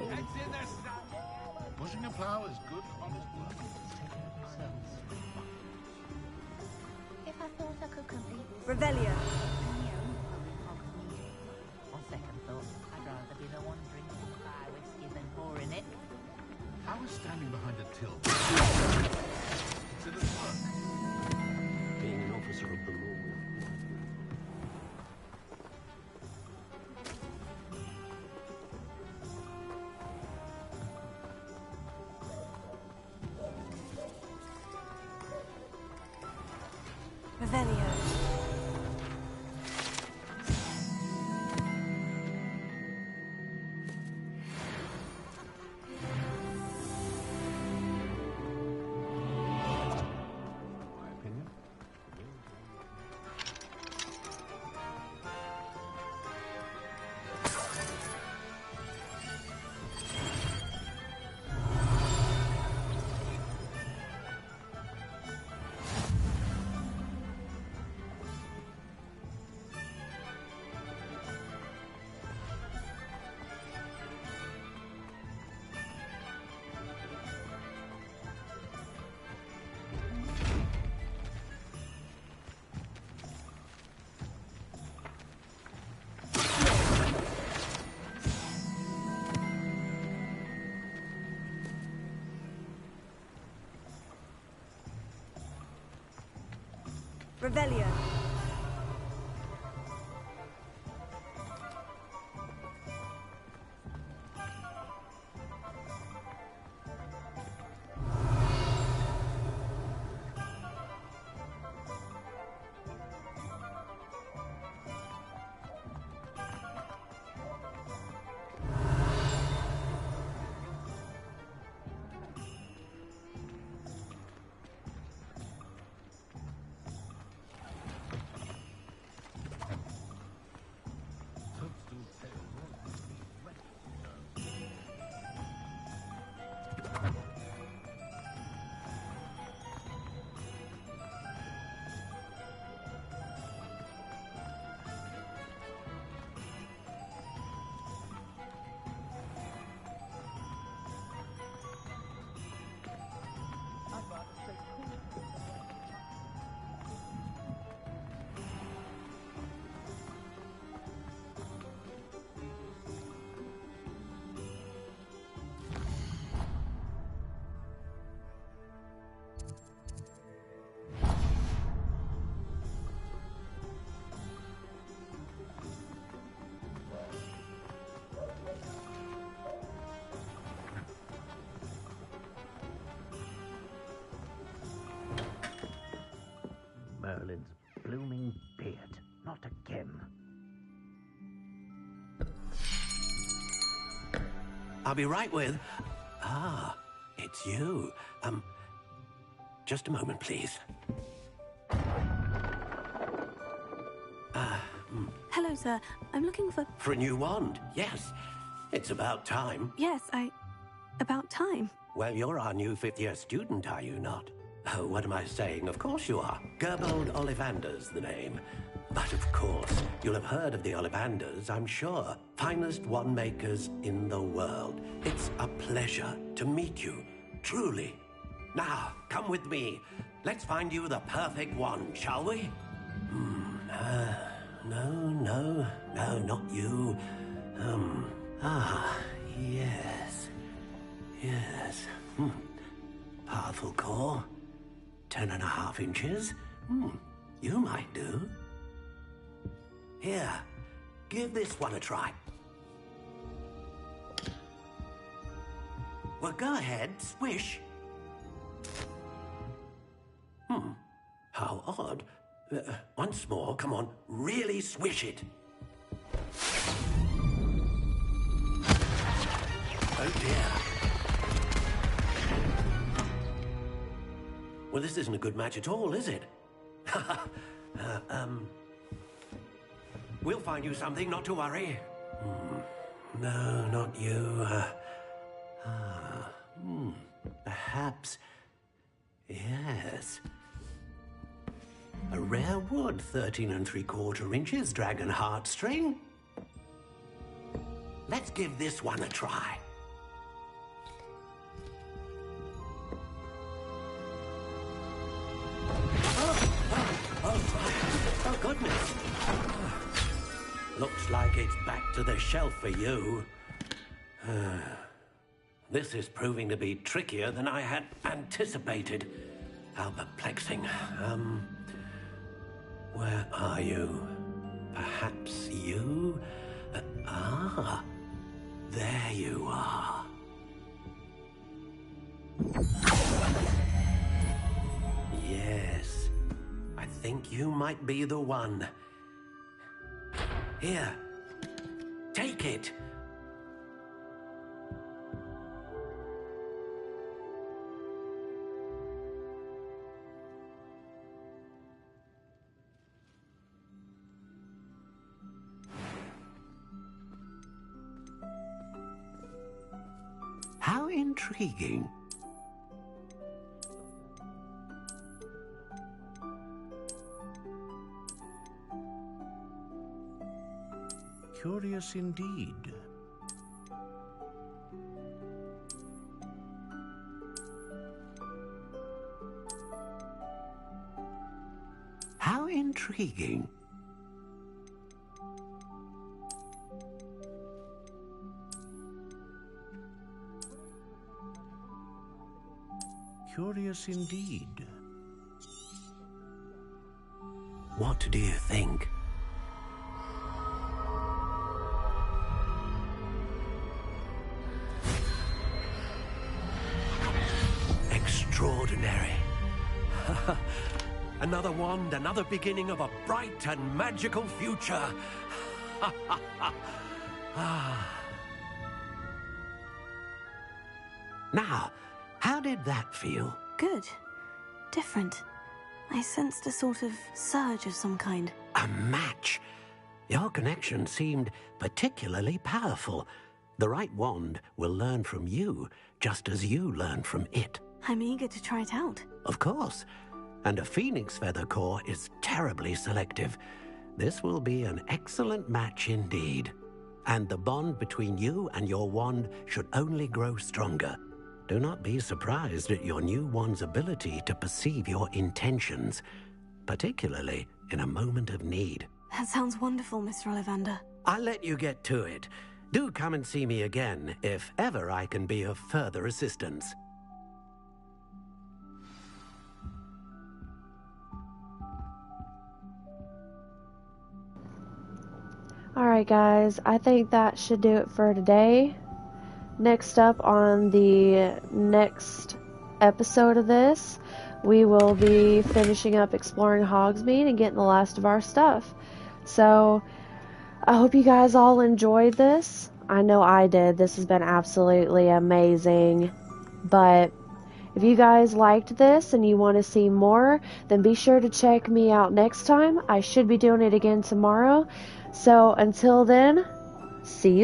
Heads in there, pushing a plow is good, honest work. If I thought I could complete this... Revelio. On second thought, I'd rather be the one drinking fire whiskey than pouring it. How is standing behind a till considered work? Being an officer of the law. Revelio. My opinion? Revelio. I'll be right with... Ah, it's you. Just a moment, please. Hello, sir. I'm looking for... For a new wand, yes. It's about time. Yes, about time. Well, you're our new fifth-year student, are you not? Oh, what am I saying? Of course you are. Gerbold Ollivander's the name. But of course, you'll have heard of the Ollivanders, I'm sure. Finest wand makers in the world. It's a pleasure to meet you, truly. Now, come with me. Let's find you the perfect wand, shall we? No, not you. Yes. Powerful core. 10.5 inches. You might do. Here, give this one a try. Well, go ahead, swish. How odd. Once more, come on, really swish it. Oh dear. Well, this isn't a good match at all, is it? We'll find you something, not to worry. No, not you. Perhaps... Yes. A rare wood, 13 3/4 inches, dragon heartstring. Let's give this one a try. Oh, goodness. Looks like it's back to the shelf for you. This is proving to be trickier than I had anticipated. How perplexing. Where are you? Perhaps you? There you are. Yes, I think you might be the one. Here, take it. How intriguing. Curious indeed. How intriguing. Curious indeed. What do you think? Extraordinary. Another wand, another beginning of a bright and magical future. Now, how did that feel? Good. Different. I sensed a sort of surge of some kind. A match? Your connection seemed particularly powerful. The right wand will learn from you, just as you learn from it. I'm eager to try it out. Of course. And a phoenix feather core is terribly selective. This will be an excellent match indeed. And the bond between you and your wand should only grow stronger. Do not be surprised at your new wand's ability to perceive your intentions, particularly in a moment of need. That sounds wonderful, Mr. Ollivander. I'll let you get to it. Do come and see me again if ever I can be of further assistance. Alright guys, I think that should do it for today. Next up on the next episode of this, we will be finishing up exploring Hogsmeade and getting the last of our stuff. So, I hope you guys all enjoyed this. I know I did. This has been absolutely amazing. But if you guys liked this and you want to see more, then be sure to check me out next time. I should be doing it again tomorrow. So until then, see you